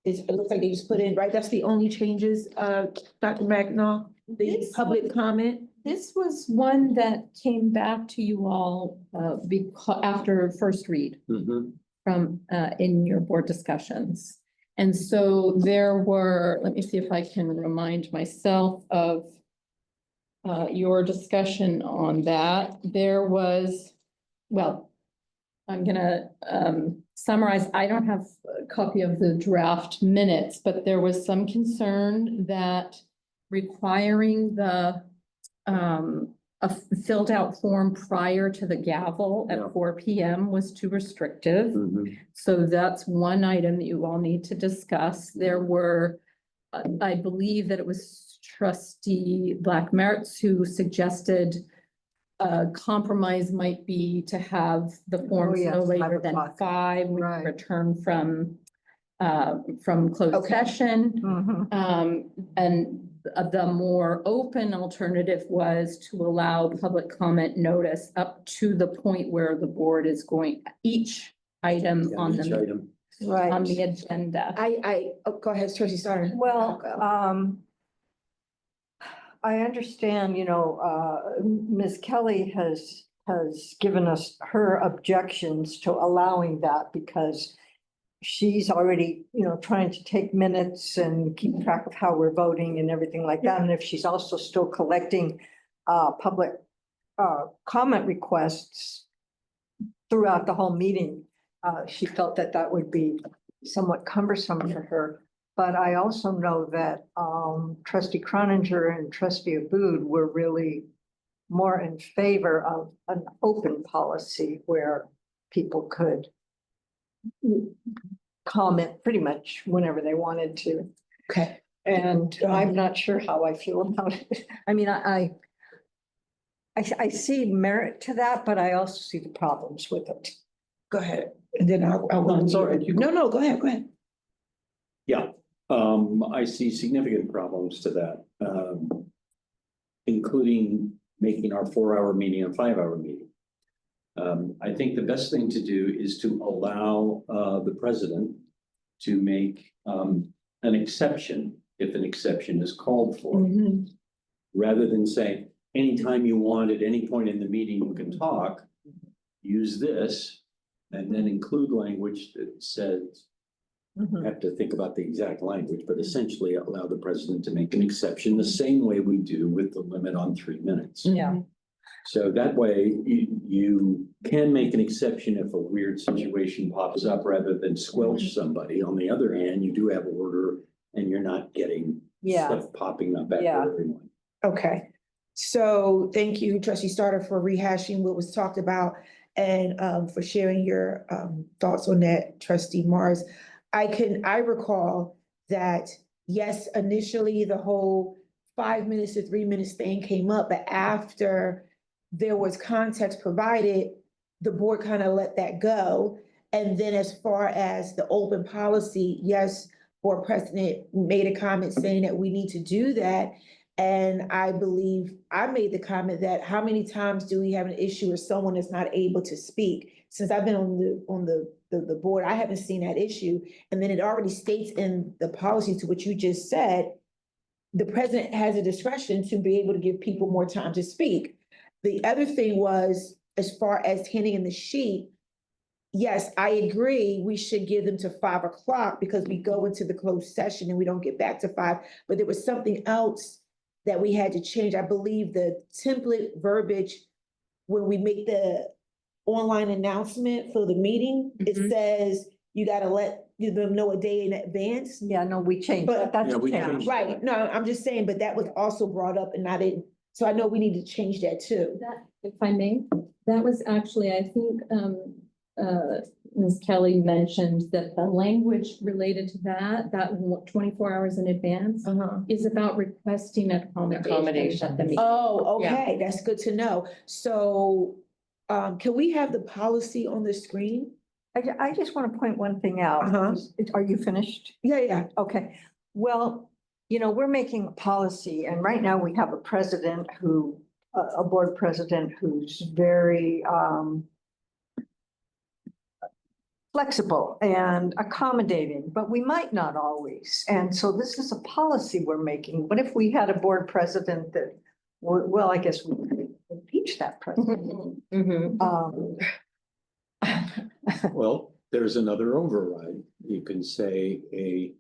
It looks like they just put in, right? That's the only changes, Dr. Magnaw, the
This-
public comment.
This was one that came back to you all after first read
Mhm.
from in your board discussions. And so there were, let me see if I can remind myself of your discussion on that. There was, well, I'm gonna summarize. I don't have a copy of the draft minutes, but there was some concern that requiring the a filled out form prior to the gavel
Yeah.
at 4 PM was too restrictive.
Mhm.
So that's one item that you all need to discuss. There were, I believe that it was trustee Black Mertz who suggested a compromise might be to have the forms
yes,
no
5
later than
o'clock.
5 when
Right.
you return from closed
Okay.
session.
Mhm.
And the more open alternative was to allow public comment notice up to the point where the board is going, each item
Yeah,
on
each
the,
item.
on the agenda.
Oh, go ahead, trustee Starr.
Well, I understand, Ms. Kelly has given us her objections to allowing that because she's already, trying to take minutes and keep track of how we're voting and everything like that. And if she's also still collecting public comment requests throughout the whole meeting, she felt that that would be somewhat cumbersome for her. But I also know that trustee Croninger and trustee Aboud were really more in favor of an open policy where people could comment pretty much whenever they wanted to.
Okay,
And I'm not sure how I feel about it. I mean, I see merit to that, but I also see the problems with it.
go ahead. And then I'll.
No, it's all right. You go.
No, go ahead, go ahead.
Yeah, I see significant problems to that, including making our 4-hour meeting a 5-hour meeting. I think the best thing to do is to allow the president to make an exception if an exception is called for,
Mhm.
rather than say, anytime you want, at any point in the meeting, you can talk, use this, and then include language that says, I have to think about the exact language, but essentially allow the president to make an exception the same way we do with the limit on 3 minutes.
Yeah.
So that way you can make an exception if a weird situation pops up rather than squelch somebody. On the other hand, you do have order and you're not getting
Yeah.
stuff popping up after
Yeah.
everyone.
Okay, so thank you, trustee Starter, for rehashing what was talked about and for sharing your thoughts on that, trustee Mars. I recall that, yes, initially the whole 5 minutes to 3 minutes thing came up, but after there was context provided, the board kind of let that go. And then as far as the open policy, yes, board president made a comment saying that we need to do that. And I believe I made the comment that how many times do we have an issue where someone is not able to speak? Since I've been on the board, I haven't seen that issue. And then it already states in the policy to what you just said, the president has a discretion to be able to give people more time to speak. The other thing was, as far as handing in the sheet, yes, I agree, we should give them to 5 o'clock because we go into the closed session and we don't get back to 5. But there was something else that we had to change. I believe the template verbiage, when we make the online announcement for the meeting, it says you gotta give them know a day in advance.
Yeah, no, we changed
But-
that. That's
Yeah, we
changed.
changed
Right, no, I'm just saying, but that was also brought up and I didn't, so I know we need to change that too.
That, if I may, that was actually, I think, Ms. Kelly mentioned that the language related to that 24 hours in advance
Uh-huh.
is about requesting accommodations at the meeting.
Oh,
Yeah.
okay, that's good to know. So, can we have the policy on the screen?
I just want to point one thing out.
Uh-huh.
Are you finished?
Yeah.
Okay, well, we're making a policy and right now we have a president a board president who's very flexible and accommodating, but we might not always. And so this is a policy we're making. What if we had a board president that, well, I guess we could impeach that president.
Well, there's another override. You can say a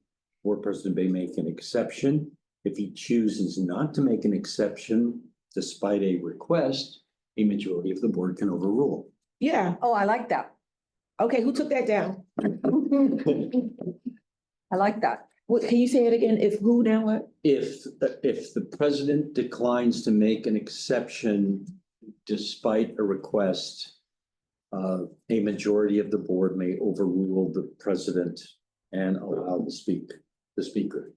board president may make an exception. If he chooses not to make an exception despite a request, a majority of the board can overrule.
Yeah,
Oh, I like that.
okay, who took that down?
I like that.
What, can you say it again? If who, now what?
If the president declines to make an exception despite a request, a majority of the board may overrule the president and allow the speaker.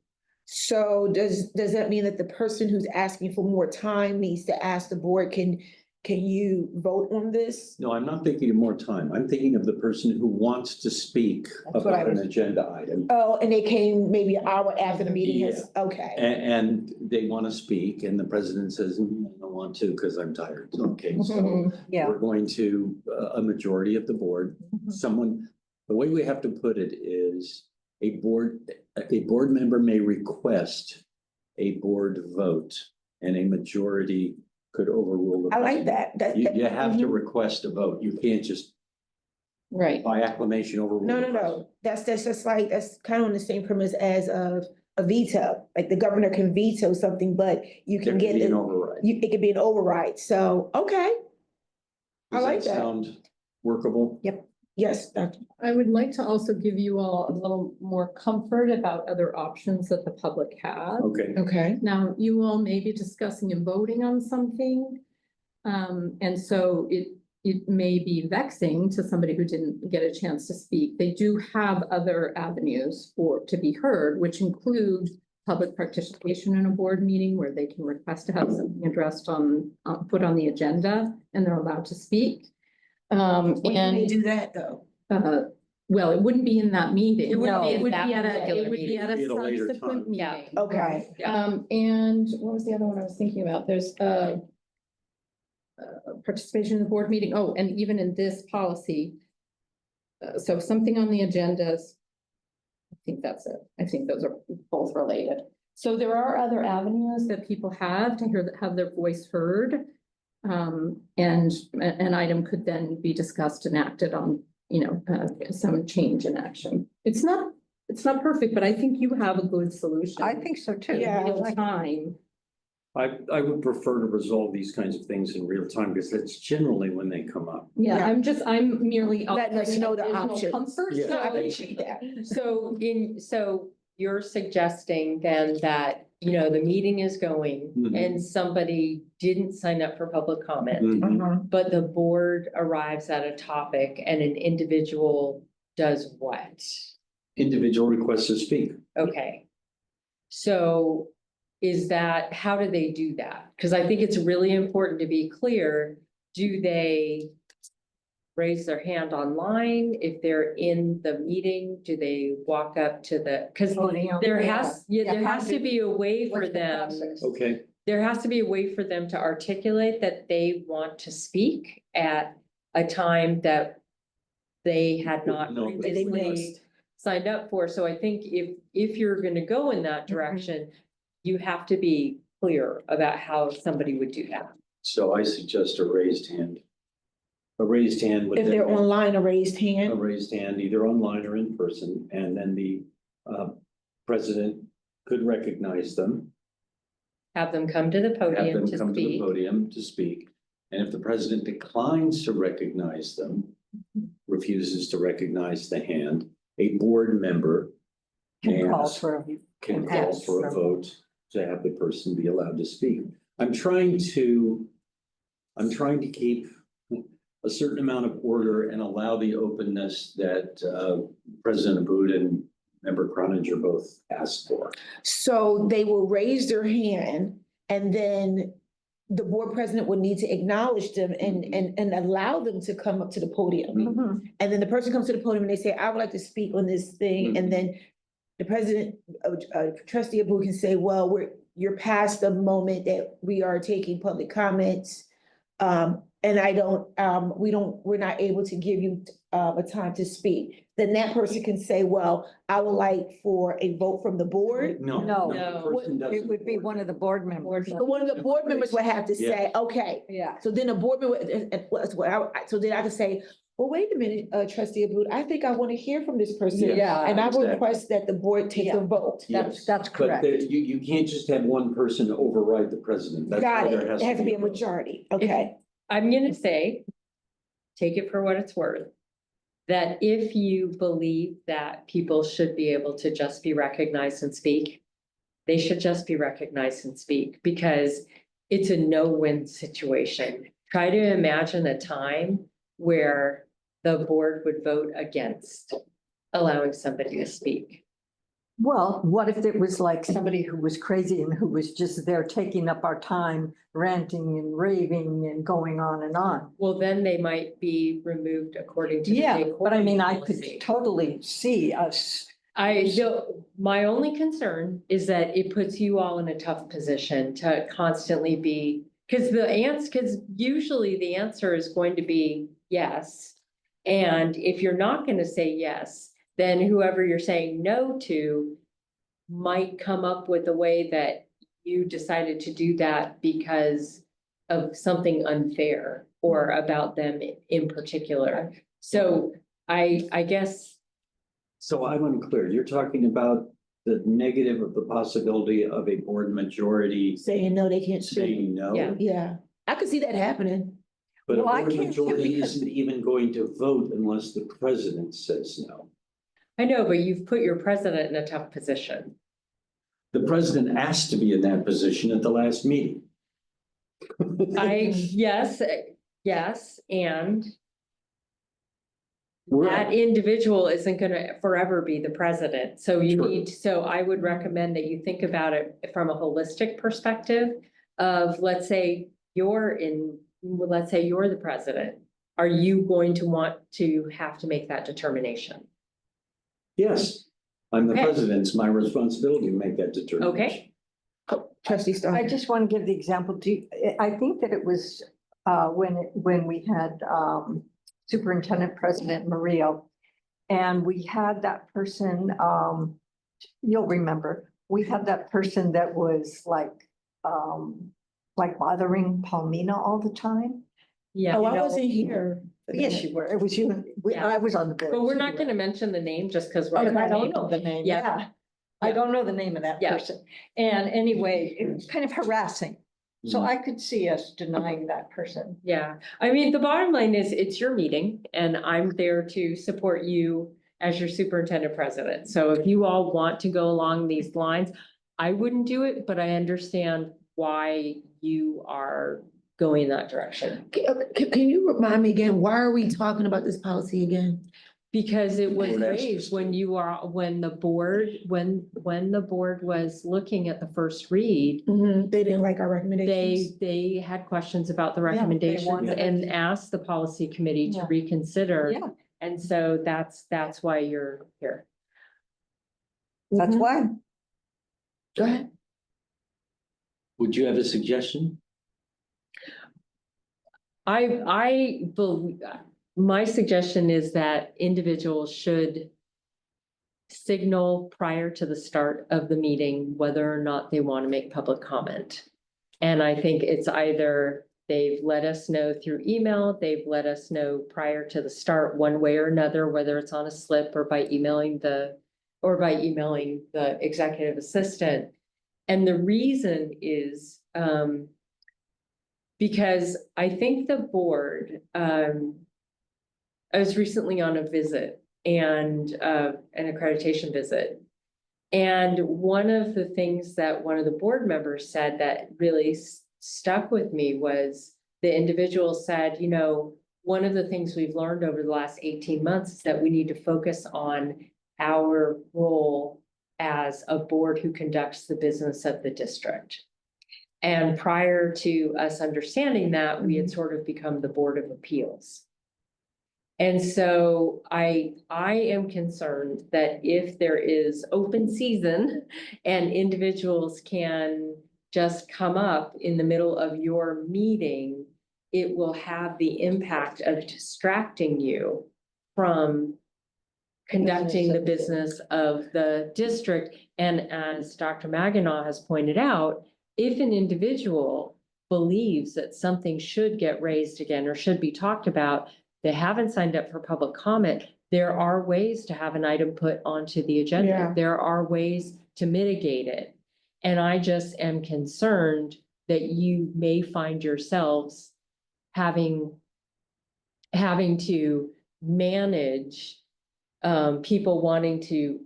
So does that mean that the person who's asking for more time needs to ask the board, can you vote on this?
No, I'm not thinking of more time. I'm thinking of the person who wants to speak
That's what I
about an
was-
agenda item.
Oh, and they came maybe an hour after the meeting has, okay.
And they want to speak and the president says, I don't want to because I'm tired. Okay, so
Yeah.
we're going to, a majority of the board, the way we have to put it is a board member may request a board vote and a majority could overrule. the
I like
president.
that.
You have to
Mhm.
request a vote. You can't just
Right.
by acclamation overrule.
No,
the
no,
president.
no. That's just like, that's kind of on the same premise as a veto. Like the governor can veto something, but you
There
can
could
get
be an
it,
override.
it could be an override. So, okay. I
Does
like that.
Sound workable?
Yes, Dr.
I would like to also give you all a little more comfort about other options that the public has.
Okay.
Okay.
Now, you all may be discussing and voting on something. And so it may be vexing to somebody who didn't get a chance to speak. They do have other avenues to be heard, which include public participation in a board meeting where they can request to have something addressed put on the agenda, and they're allowed to speak.
When can they
And,
do that though?
well, it wouldn't be in that meeting.
It wouldn't be
It
at
would
that
be at
particular
it would be at
Be at a
a
later
subsequent
time.
Yeah.
meeting.
Okay.
And what was the other one I was thinking about? There's participation in the board meeting. Oh, and even in this policy. So something on the agendas. I think that's it. I think those are both related. So there are other avenues that people have to have their voice heard. And an item could then be discussed and acted on, some change in action. It's not perfect, but I think you have a good solution.
I think so too.
Yeah.
In real time.
I would prefer to resolve these kinds of things in real time because that's generally when they come up.
Yeah,
Yeah.
I'm merely.
Letting us know the
additional
options.
comfort.
Yeah.
No, I appreciate that.
So you're suggesting then that, the meeting is going
Mhm.
and somebody didn't sign up for public comment,
Mhm.
Uh-huh.
but the board arrives at a topic and an individual does what?
Individual requests to speak.
Okay. So how do they do that? Because I think it's really important to be clear. Do they raise their hand online? If they're in the meeting, do they walk up to because
Podium,
there
yeah.
has
how
to be a way for
What's the
them.
process?
Okay,
There has to be a way for them to articulate that they want to speak at a time that they had not
No.
They
previously
missed.
signed up for. So I think if you're gonna go in that direction, you have to be clear about how somebody would do that.
so I suggest a raised hand. A raised hand would.
If they're
then-
online, a raised
A
hand.
raised hand, either online or in person, and then the president could recognize them.
Have them come to the
Have
podium
them
to
come to the
speak.
podium to speak. And if the president declines to recognize them, refuses to recognize the hand, a board member
Can call
Yes.
for a
can call
Yes.
for a vote to have the person be allowed to speak. I'm trying to keep a certain amount of order and allow the openness that President Abud and Member Croninger both asked for.
So they will raise their hand and then the board president would need to acknowledge them and allow them to come up to the podium.
Mhm.
And then the person comes to the podium and they say, I would like to speak on this thing. And then the president, trustee Abu can say, well, you're past the moment that we are taking public comments. And we're not able to give you a time to speak. Then that person can say, well, I would like for a vote from the board.
No.
the person
It
doesn't.
would be one of the board members.
So one of the board members would have to say, okay.
Yeah.
So then a board member, so then I could say, well, wait a minute, trustee Abud, I think I want to hear from this person.
Yeah.
And I would
exactly.
request that the board take a vote.
Yes,
That's
but
correct.
you can't just have one person override the president. That's why
Got
there
it. It has to be a
vote.
majority. Okay.
I'm gonna say, take it for what it's worth. That if you believe that people should be able to just be recognized and speak, they should just be recognized and speak because it's a no-win situation. Try to imagine a time where the board would vote against allowing somebody to speak.
Well, what if it was like somebody who was crazy and who was just there taking up our time, ranting and raving and going on and on?
Well, then they might be removed according to the
Yeah, but I mean, I
policy.
could totally see us.
My only concern is that it puts you all in a tough position to constantly be, because usually the answer is going to be yes. And if you're not gonna say yes, then whoever you're saying no to might come up with a way that you decided to do that because of something unfair or about them in particular. So I guess,
So I'm unclear. You're talking about the negative of the possibility of a board majority
Saying no, they can't sue.
saying no.
Yeah.
Yeah, I could see that happening.
But a
Well, I
board
can't see it
majority
because-
isn't even going to vote unless the president says no.
I know, but you've put your president in a tough position.
The president asked to be in that position at the last meeting.
Yes, and
We're-
that individual isn't gonna forever be the president. So you
Sure.
need, so I would recommend that you think about it from a holistic perspective of, let's say you're the president. Are you going to want to have to make that determination?
Yes, I'm the
Okay.
president. It's my responsibility to make that determination.
Okay.
Trustee Star.
I just want to give the example. I think that it was when we had Superintendent President Murillo. And we had that person, you'll remember, we had that person that was like bothering Palmina all the time.
Yeah.
Oh, I
you know-
wasn't here. for
Yes,
that.
you were. It was you.
Yeah.
I was on the board.
But we're
too.
not gonna mention the name just because we're.
Oh, I don't know the name.
Yeah.
Yeah. I
Yeah.
don't know the name of that
Yeah.
person. And anyway, it was kind of harassing. So
Mhm.
I could see us denying that person.
Yeah, I mean, the bottom line is it's your meeting and I'm there to support you as your superintendent president. So if you all want to go along these lines, I wouldn't do it, but I understand why you are going that direction.
Can you remind me again, why are we talking about this policy again?
Because it was
Board asked us
raised
to.
when the board was looking at the first read.
They didn't like our recommendations.
They had questions about the
they
recommendations
wanted-
and asked the policy committee to
Yeah.
reconsider.
Yeah,
And so that's why you're here.
that's
Mhm.
why.
Go ahead.
Would you have a suggestion?
I believe, my suggestion is that individuals should signal prior to the start of the meeting whether or not they want to make public comment. And I think it's either they've let us know through email, they've let us know prior to the start one way or another, whether it's on a slip or by emailing the executive assistant. And the reason is, because I think the board, I was recently on a visit and an accreditation visit. And one of the things that one of the board members said that really stuck with me was the individual said, you know, one of the things we've learned over the last 18 months is that we need to focus on our role as a board who conducts the business of the district. And prior to us understanding that, we had sort of become the Board of Appeals. And so I am concerned that if there is open season and individuals can just come up in the middle of your meeting, it will have the impact of distracting you from conducting the business of the district. And as Dr. Maginot has pointed out, if an individual believes that something should get raised again or should be talked about, they haven't signed up for public comment, there are ways to have an item put onto the agenda.
Yeah.
There are ways to mitigate it. And I just am concerned that you may find yourselves having to manage people wanting to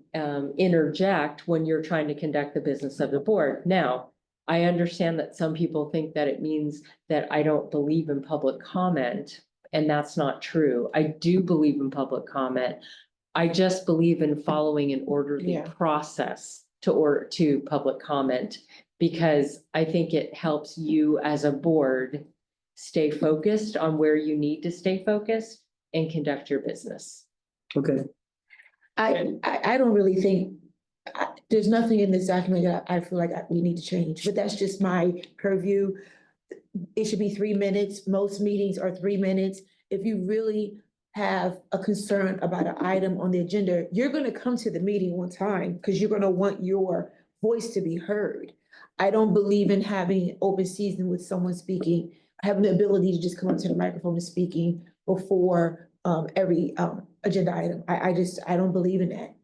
interject when you're trying to conduct the business of the board. Now, I understand that some people think that it means that I don't believe in public comment, and that's not true. I do believe in public comment. I just believe in following an orderly
Yeah.
process to public comment, because I think it helps you as a board stay focused on where you need to stay focused and conduct your business.
Okay.
I don't really think, there's nothing in this document that I feel like we need to change, but that's just my purview. It should be 3 minutes. Most meetings are 3 minutes. If you really have a concern about an item on the agenda, you're gonna come to the meeting on time because you're gonna want your voice to be heard. I don't believe in having open season with someone speaking, having the ability to just come up to the microphone and speaking before every agenda item. I don't believe in that.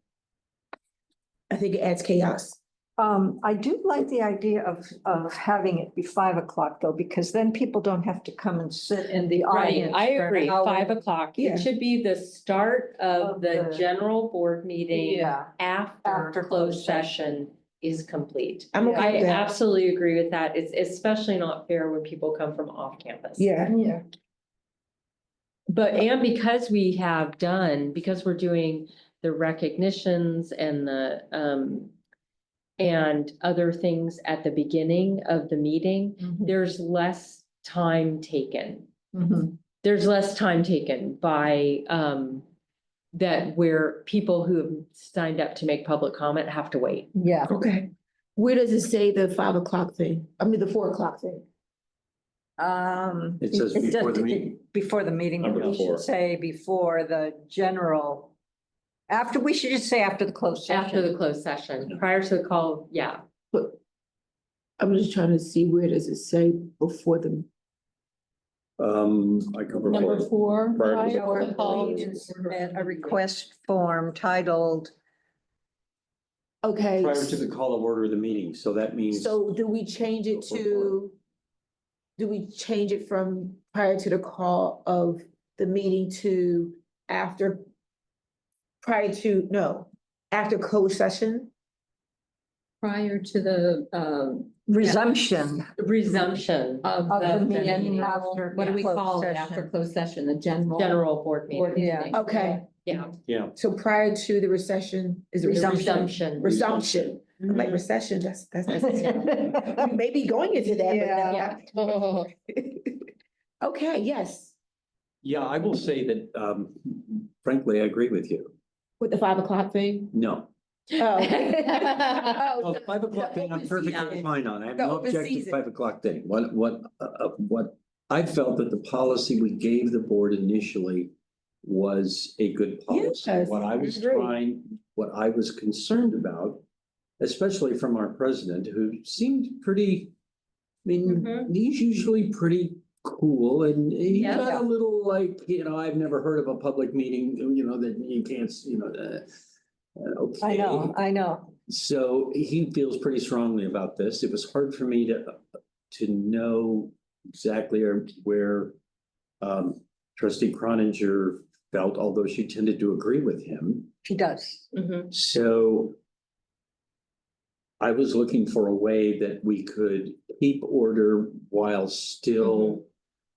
I think it adds chaos.
I do like the idea of having it be 5 o'clock though, because then people don't have to come and sit in the
Right,
audience.
I
for an
agree,
hour.
5 o'clock.
Yeah.
It should be the start of
Of
the
the-
general board meeting
Yeah,
after
after
closed session is complete.
I'm okay
I
with that.
absolutely agree with that. It's especially not fair when people come from off campus.
Yeah,
yeah.
But, and because we're doing the recognitions and and other things at the beginning of the meeting, there's less time taken.
Mhm.
There's less time taken by, that where people who have signed up to make public comment have to wait.
Yeah.
okay. Where does it say the 5 o'clock thing? I mean, the 4 o'clock thing?
It says before the meeting.
Before the meeting,
Number
we should
4.
say before the general, we should just say after the closed session.
After the closed session, prior to the call, yeah.
But I'm just trying to see where does it say before the,
I cover.
Number 4.
Prior to the
prior to the call.
We need to submit a request form titled,
okay.
Prior to the call of order of the meeting, so that means.
So do we change it to, do we change it from prior to the call of the meeting to after? After closed session?
Prior to the,
resumption.
Resumption,
of
Of the
the
meeting
general,
after
what do we
closed
call it
session.
after closed session, the general?
general board
board
meeting,
Yeah.
meeting.
Okay,
yeah.
Yeah,
so prior to the recession, is it
Resumption.
Resumption, I'm like
Mhm.
recession, that's we may be going into that,
Yeah.
but no. Okay, yes,
yeah, I will say that, frankly, I agree with you.
with the 5 o'clock thing.
No.
Oh.
Well, the 5 o'clock thing, I'm
open
perfectly
season.
fine on. I have
The
no
open
objection to
season.
5 o'clock thing. What I felt that the policy we gave the board initially was a good policy.
Yes,
What I
I
was
agree.
what I was concerned about, especially from our president, who seemed pretty, I mean,
Mhm.
he's usually pretty cool and he
Yeah.
got a little like, I've never heard of a public meeting, that you can't, okay.
I know.
So he feels pretty strongly about this. It was hard for me to know exactly where trustee Croninger felt, although she tended to agree with him.
She does.
Mhm.
So I was looking for a way that we could keep order while still,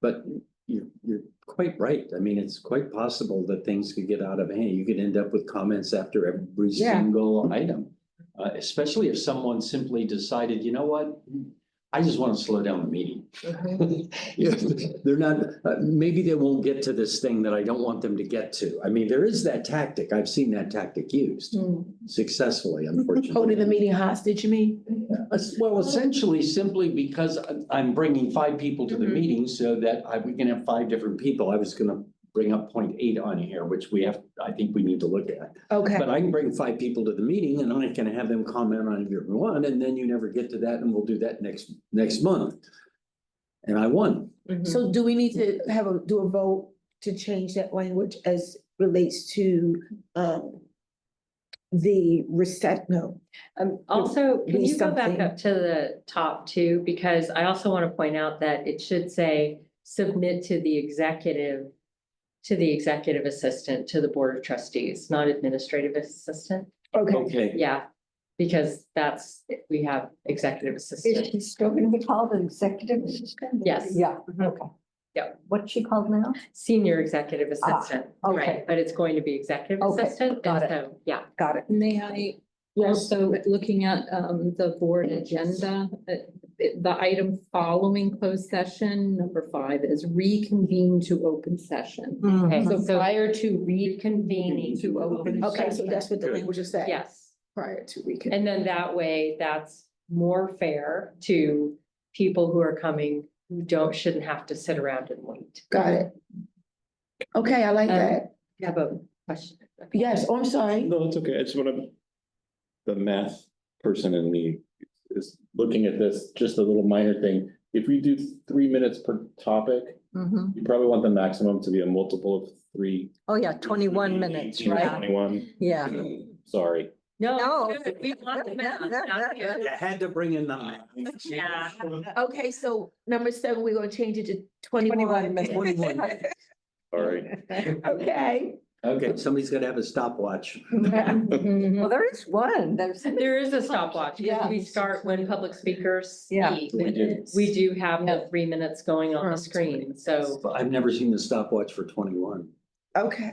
but you're quite right. I mean, it's quite possible that things could get out of hand. You could end up with comments after every
Yeah.
single item. Especially if someone simply decided, you know what? I just want to slow down the meeting. You know, they're not, maybe they won't get to this thing that I don't want them to get to. I mean, there is that tactic. I've seen that tactic used successfully, unfortunately.
Holding the meeting hostage, you mean?
Well, essentially, simply because I'm bringing 5 people to the
Mhm.
meeting so that we can have 5 different people. I was gonna bring up point 8 on here, which I think we need to look at.
Okay,
But I can bring 5 people to the meeting and I can have them comment on every one, and then you never get to that, and we'll do that next month. And I won.
Mhm.
so do we need to do a vote to change that language as relates to the no?
Also, can
be
you go back
something.
up to the top two? Because I also want to point out that it should say submit to the executive assistant, to the board of trustees, not administrative assistant.
Okay,
Okay.
Yeah, because we have executive
Is
assistant.
she still gonna be called an executive assistant?
Yes.
Yeah,
Mhm.
okay.
Yeah.
What's she called now?
Senior executive assistant,
okay.
right? But it's going to be executive
Okay,
assistant.
got
and
it.
so, yeah.
Got it.
May I
yes,
also, looking at the board agenda, the item following closed session, number 5 is reconvene to open session.
Okay,
So
so
prior to
reconvening
to open.
okay, so
session.
that's what the language is saying.
yes.
Prior to recon.
And then that way, that's more fair to people who are coming, who shouldn't have to sit around and wait.
Got it. Okay, I like that.
You have a question?
Yes, oh, I'm sorry.
No, it's okay. I just want to, the math person in me is looking at this, just a little minor thing. If we do 3 minutes per topic,
Mhm.
you probably want the maximum to be a multiple of 3.
Oh, yeah, 21 minutes, right?
21,
Yeah.
sorry.
No.
No, good. We want the math, not you.
You had to bring in the.
Yeah.
Okay, so number 7, we're gonna change it to 21 minutes.
21.
Sorry.
Okay.
Okay, somebody's gotta have a stopwatch.
Well, there is one,
There is a stopwatch, because we start when public speakers
Yeah.
speak.
We do.
We do have
Yeah.
the 3 minutes going on the
Or-
screen, so.
But I've never seen the stopwatch for 21
Okay,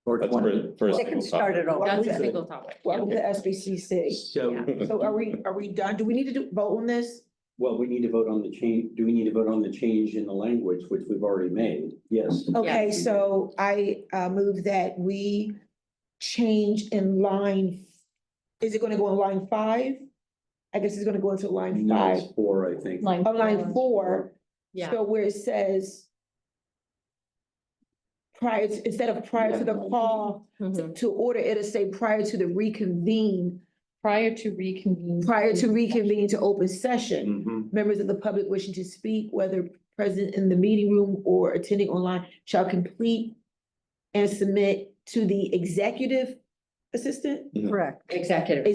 or
That's
20.
for a
They
single
can start
topic.
it over.
That's a
Okay.
single topic.
welcome to SBCC.
So,
So are we done? Do we need to vote on this?
well, we need to vote on the change. Do we need to vote on the change in the language, which we've already made? Yes.
Okay,
Yes.
so I move that we change in line. Is it gonna go in line 5? I guess it's gonna go into line
No,
5.
it's 4, I think.
Line
On line 4,
Yeah,
so where it says instead of prior to the call
Mhm.
to order, it'll say prior to the reconvene,
Prior to reconvene.
to open session.
Mhm.
Members of the public wishing to speak, whether present in the meeting room or attending online, shall complete and submit to the executive assistant,
Correct.
executive.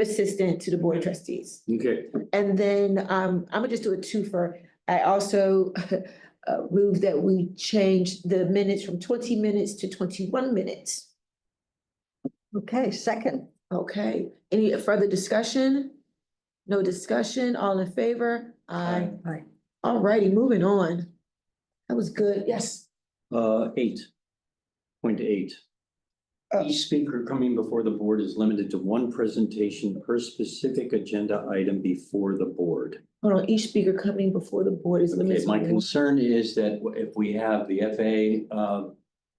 assistant to the board of trustees.
Okay,
And then, I'm gonna just do a twofer. I also move that we change the minutes from 20 minutes to 21 minutes.
Okay, second.
Okay, any further discussion? No discussion, all in favor? Aye.
Aye.
All righty, moving on. That was good, yes.
8.8. Each speaker coming before the board is limited to one presentation per specific agenda item before the board.
Hold on, each speaker coming before the board is
Okay,
limited.
my
to one.
concern is that if we have the FA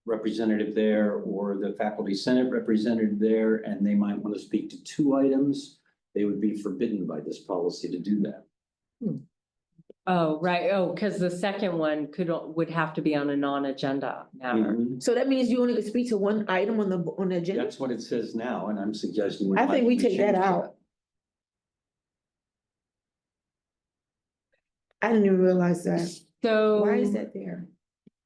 representative there or the faculty senate representative there, and they might want to speak to 2 items, they would be forbidden by this policy to do that.
Oh, right. Oh, because the second one would have to be on a non-agenda matter.
So that means you only can speak to one item on the agenda?
That's what it says now, and I'm suggesting.
I think we take that out. I didn't even realize that.
So.
Why is that there?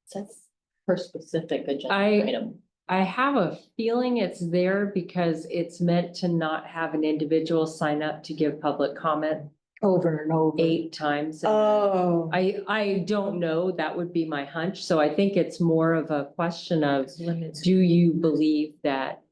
Says per specific agenda
I-
item.
I have a feeling it's there because it's meant to not have an individual sign up to give public comment
Over and over.
8 times.
Oh.
I don't know. That would be my hunch. So I think it's more of a question of,
Limits.
do you believe that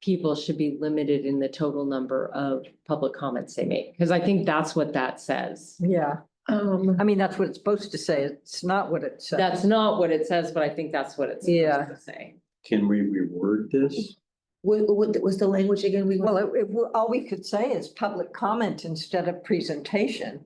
people should be limited in the total number of public comments they make? Because I think that's what that says.
Yeah, I mean, that's what it's supposed to say. It's not what it says.
That's not what it says, but I think that's what it's
Yeah.
supposed to say.
Can we reword this?
What was the language again?
Well, all we could say is public comment instead of presentation.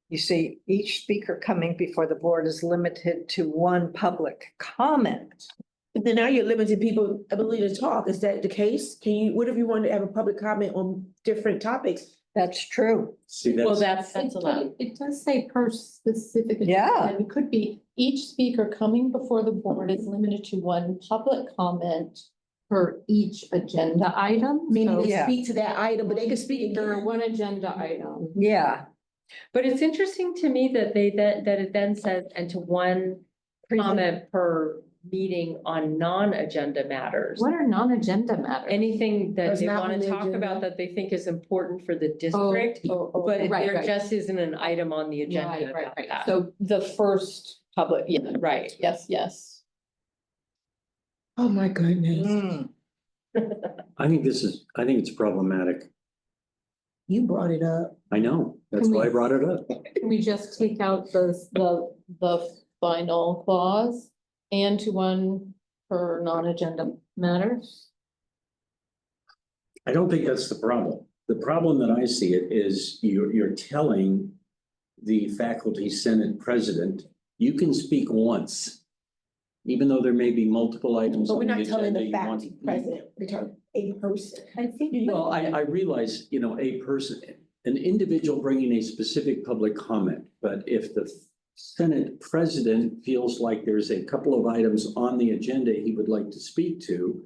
You see, each speaker coming before the board is limited to one public comment.
But then now you're limiting people's ability to talk. Is that the case? What if you wanted to have a public comment on different topics?
That's true.
See,
Well,
that's,
that's,
It does say per specific. agenda,
Yeah.
and it could be each speaker coming before the board is limited to one public comment per each agenda item.
Meaning
So
they
Yeah.
speak to that item, but they can speak
Or
again.
one agenda item.
Yeah.
but it's interesting to me that that it then says, and to one comment per meeting on non-agenda matters.
What are non-agenda matters?
Anything that
That's
they
not
want
on
to
the
talk
agenda.
about that they think is important for the
Oh,
district. But
right,
there
right.
just isn't an item on the agenda
Right, right,
about
right.
that.
So the first public, yeah,
Right.
yes, yes.
Oh, my goodness.
Mm.
I think it's problematic.
You brought it up.
I know, that's
Can
why I
we-
brought it up.
Can we just take out the final clause and to one per non-agenda matters?
I don't think that's the problem. The problem that I see it is you're telling the faculty senate president, you can speak once. Even though there may be multiple items.
But we're
on
not telling
agenda
the
you want-
faculty president, we're telling a person.
I think.
Well, I realize, a person, an individual bringing a specific public comment, but if the Senate president feels like there's a couple of items on the agenda he would like to speak to,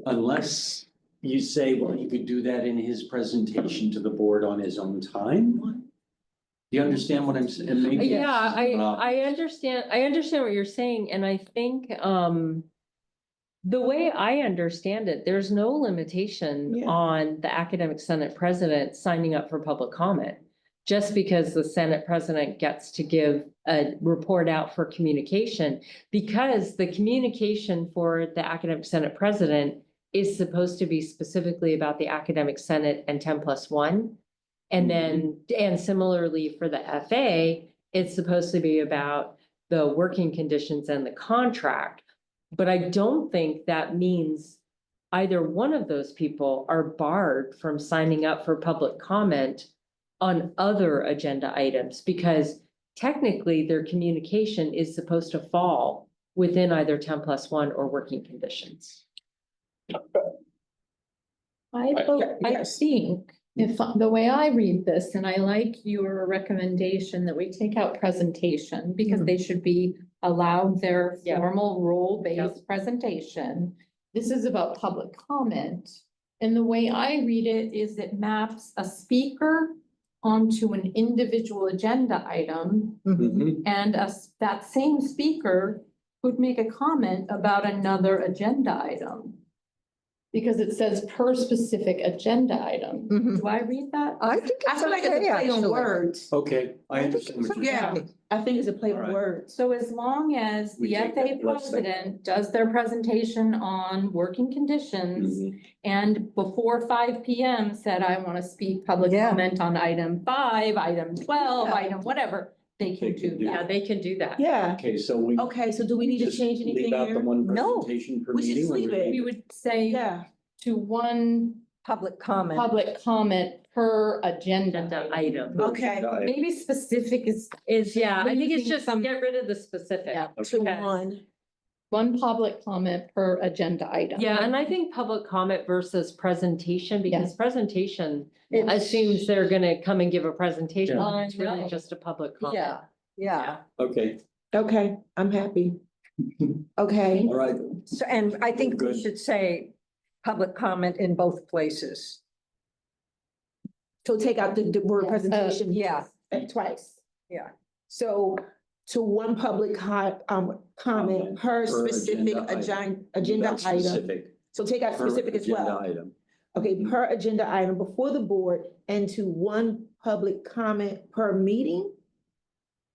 unless you say, well, you could do that in his presentation to the board on his own time? Do you understand what I'm saying? Maybe
Yeah,
it's,
I understand what you're saying, and I think, the way I understand it, there's no limitation
Yeah.
on the academic senate president signing up for public comment. Just because the senate president gets to give a report out for communication, because the communication for the academic senate president is supposed to be specifically about the academic senate and 10+1. And then, and similarly for the FA, it's supposed to be about the working conditions and the contract. But I don't think that means either one of those people are barred from signing up for public comment on other agenda items, because technically their communication is supposed to fall within either 10+1 or working conditions.
I think if, the way I read this, and I like your recommendation that we take out presentation because they should be allowed their
Yeah.
formal role-based presentation. This is about public comment. And the way I read it is it maps a speaker onto an individual agenda item.
Mhm.
And that same speaker could make a comment about another agenda item. Because it says per specific agenda item.
Mhm.
Do I read that?
I think
I
it's
feel like it's a
okay,
play on
actually.
words.
Okay, I understand what you're saying.
Yeah, I think it's a play on
Alright.
words.
So as long as
We
the
take
FA
that last thing.
president does their presentation on working conditions
Mhm.
and before 5 p.m. said, I want to speak public
Yeah.
comment on item 5, item 12,
Yeah.
item whatever, they can
They can
do
do
Yeah,
that.
they can do that.
Yeah,
Okay, so we.
okay, so do we need to
just
change anything
leave out the
here?
one
No.
presentation per
We should
meeting?
just
or
leave it.
We would say
Yeah,
to one
Public comment.
public comment per agenda
Agenda
item.
item
okay.
Maybe specific is
yeah, I think it's
losing
just
some-
get rid of the specific.
Yeah.
To
Okay.
one.
public comment per agenda item.
Yeah, and I think public comment versus presentation, because presentation
It's-
assumes they're gonna come and give a presentation.
Yeah.
It's really
No.
just a public comment.
Yeah, yeah.
Okay,
Okay, I'm happy. Okay,
all right.
So, and I think we
Good.
should say public comment in both places.
so take out the word presentation.
yeah.
Twice.
Yeah.
So to one public comment per specific agenda
Not
item.
specific,
So take out
per
specific as
agenda
well.
item.
Okay, per agenda item before the board and to one public comment per meeting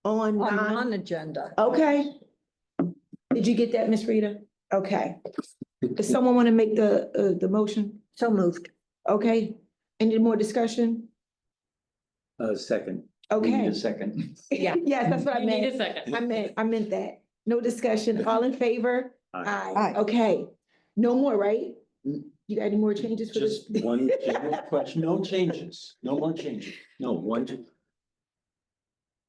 on
On
non,
non-agenda.
okay. Did you get that, Miss Rita? Okay. Does someone want to make the motion?
So moved.
Okay, any more discussion?
Second. We need
Okay.
a second.
Yeah.
Yes, that's what I
You need
meant.
a second.
I meant that. No discussion. All in favor?
Aye.
Aye.
Okay. No more, right? You got any more changes for this?
Just one general question, no changes, no more changes, no, one.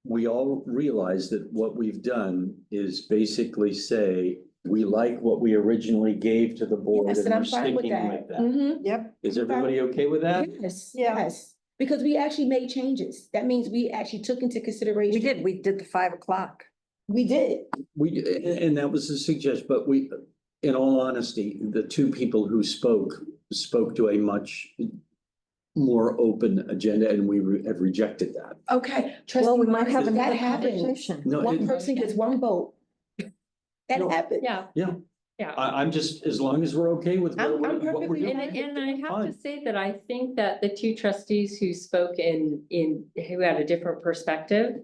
We all realize that what we've done is basically say, we like what we originally gave to the board
Yes,
and
and I'm
we're
fine with
sticking
that.
with that.
Mhm.
Yep.
Is everybody okay with that?
Yes,
Yeah.
yes. Because we actually made changes. That means we actually took into consideration.
We did the 5 o'clock.
We did.
We, and that was a suggestion, but we, in all honesty, the two people who spoke to a much more open agenda and we have rejected that.
Okay.
Well, we
Trustee
might have
Martin,
another
that happened.
conversation.
No,
One
it-
person gets one vote. That
No.
happened.
Yeah.
I'm just, as long as we're okay with
I'm
what we're
perfectly
doing.
And I have
Fine.
to say that I think that the two trustees who spoke who had a different perspective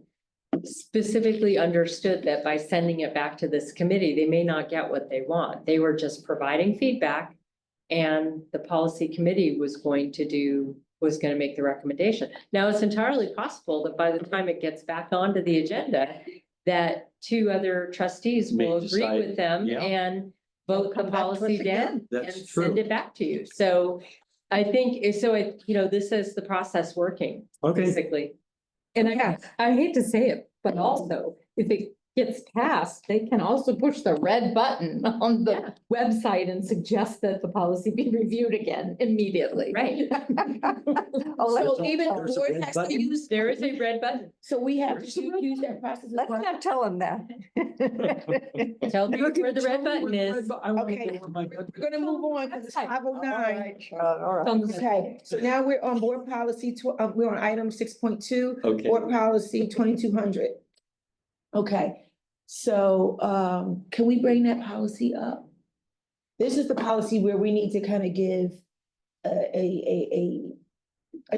specifically understood that by sending it back to this committee, they may not get what they want. They were just providing feedback. And the policy committee was going to make the recommendation. Now, it's entirely possible that by the time it gets back onto the agenda, that two other trustees
May
will agree
decide,
with them
yeah.
and vote the
Come back to us
policy down
again.
That's
and
true.
send it back to you. So I think, this is the process working,
Okay,
basically.
And I hate to say it, but also if it gets passed, they can also push the red button on the website and suggest that the policy be reviewed again immediately.
Right.
So even the
There's a
board
red
has to
button?
use,
There is a red button.
so we have to use that process. as
Let's
well?
not tell them that.
Tell me where the red button is.
Okay. We're gonna move on because it's 5:09.
All right.
Okay, so now we're on board policy, we're on item 6.2,
Okay.
board policy 2200. Okay, so, can we bring that policy up? This is the policy where we need to kind of give a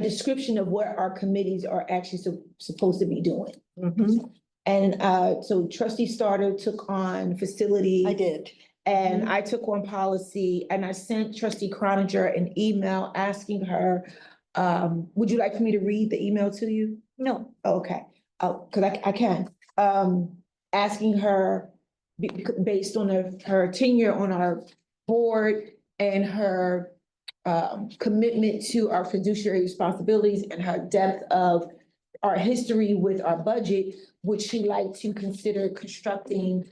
description of what our committees are actually supposed to be doing.
Mhm.
And, so trustee Starter took on facility.
I did.
And I took on policy and I sent trustee Croninger an email asking her, would you like for me to read the email to you?
No,
Okay, cause I can, asking her based on her tenure on our board and her commitment to our fiduciary responsibilities and her depth of our history with our budget, would she like to consider constructing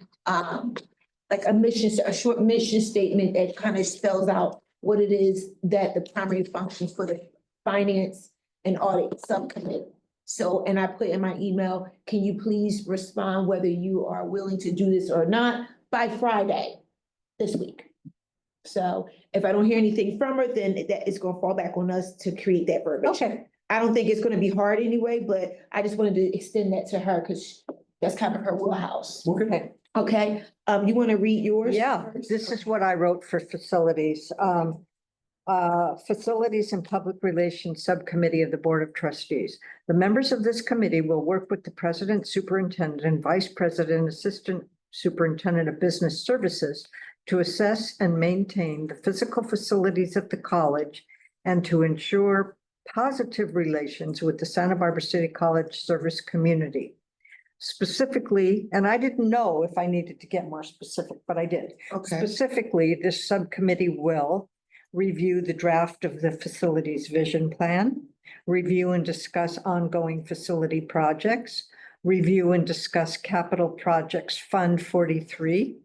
like a short mission statement that kind of spells out what it is that the primary functions for the finance and audit subcommittee. So, and I put in my email, can you please respond whether you are willing to do this or not by Friday this week? So if I don't hear anything from her, then that is gonna fall back on us to create that verbiage.
okay.
I don't think it's gonna be hard anyway, but I just wanted to extend that to her because that's kind of her wheelhouse.
Okay.
Okay, you wanna read yours?
Yeah,
first?
this is what I wrote for facilities. Facilities and Public Relations Subcommittee of the Board of Trustees. The members of this committee will work with the president, superintendent, and vice president, assistant superintendent of business services to assess and maintain the physical facilities at the college and to ensure positive relations with the Santa Barbara City College service community. Specifically, and I didn't know if I needed to get more specific, but I did.
Okay,
Specifically, this subcommittee will review the draft of the facilities vision plan, review and discuss ongoing facility projects, review and discuss capital projects Fund 43,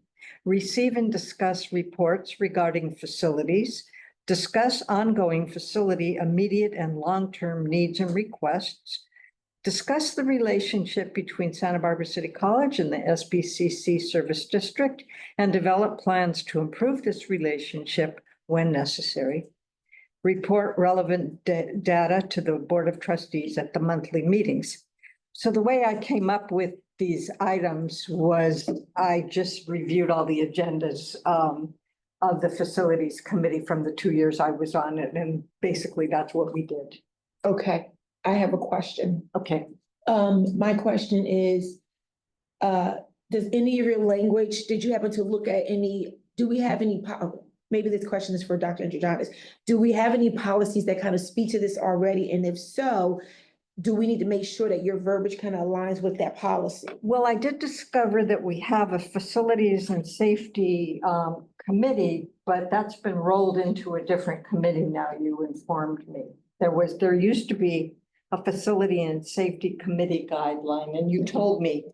receive and discuss reports regarding facilities, discuss ongoing facility immediate and long-term needs and requests, discuss the relationship between Santa Barbara City College and the SBCC Service District, and develop plans to improve this relationship when necessary. Report relevant data to the Board of Trustees at the monthly meetings. So the way I came up with these items was I just reviewed all the agendas of the Facilities Committee from the 2 years I was on it, and basically that's what we did.
okay, I have a question.
Okay.
My question is, does any of your language, did you happen to look at any, do we have any, maybe this question is for Dr. Andrew. Do we have any policies that kind of speak to this already? And if so, do we need to make sure that your verbiage kind of aligns with that policy?
Well, I did discover that we have a Facilities and Safety Committee, but that's been rolled into a different committee now, you informed me. There used to be a Facility and Safety Committee guideline, and you told me,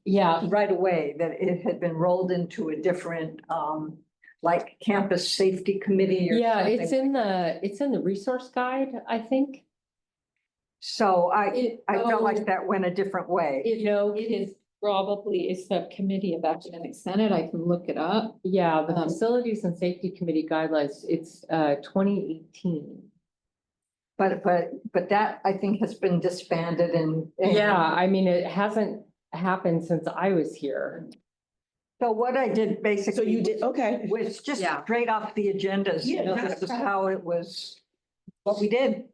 Yeah,
right away that it had been rolled into a different, like Campus Safety Committee or
yeah,
something.
it's in the resource guide, I think.
So I felt
Oh.
like that went a different way.
It is probably a subcommittee of academic senate. I can look it up.
Yeah, the
Um,
Facilities and Safety Committee guidelines, it's 2018.
But that I think has been disbanded and.
Yeah, I mean, it hasn't happened since I was here.
So what I did basically.
So you did, okay.
Was just
Yeah.
straight off the agendas.
Yeah, not a
This is
problem.
how it was, what we did.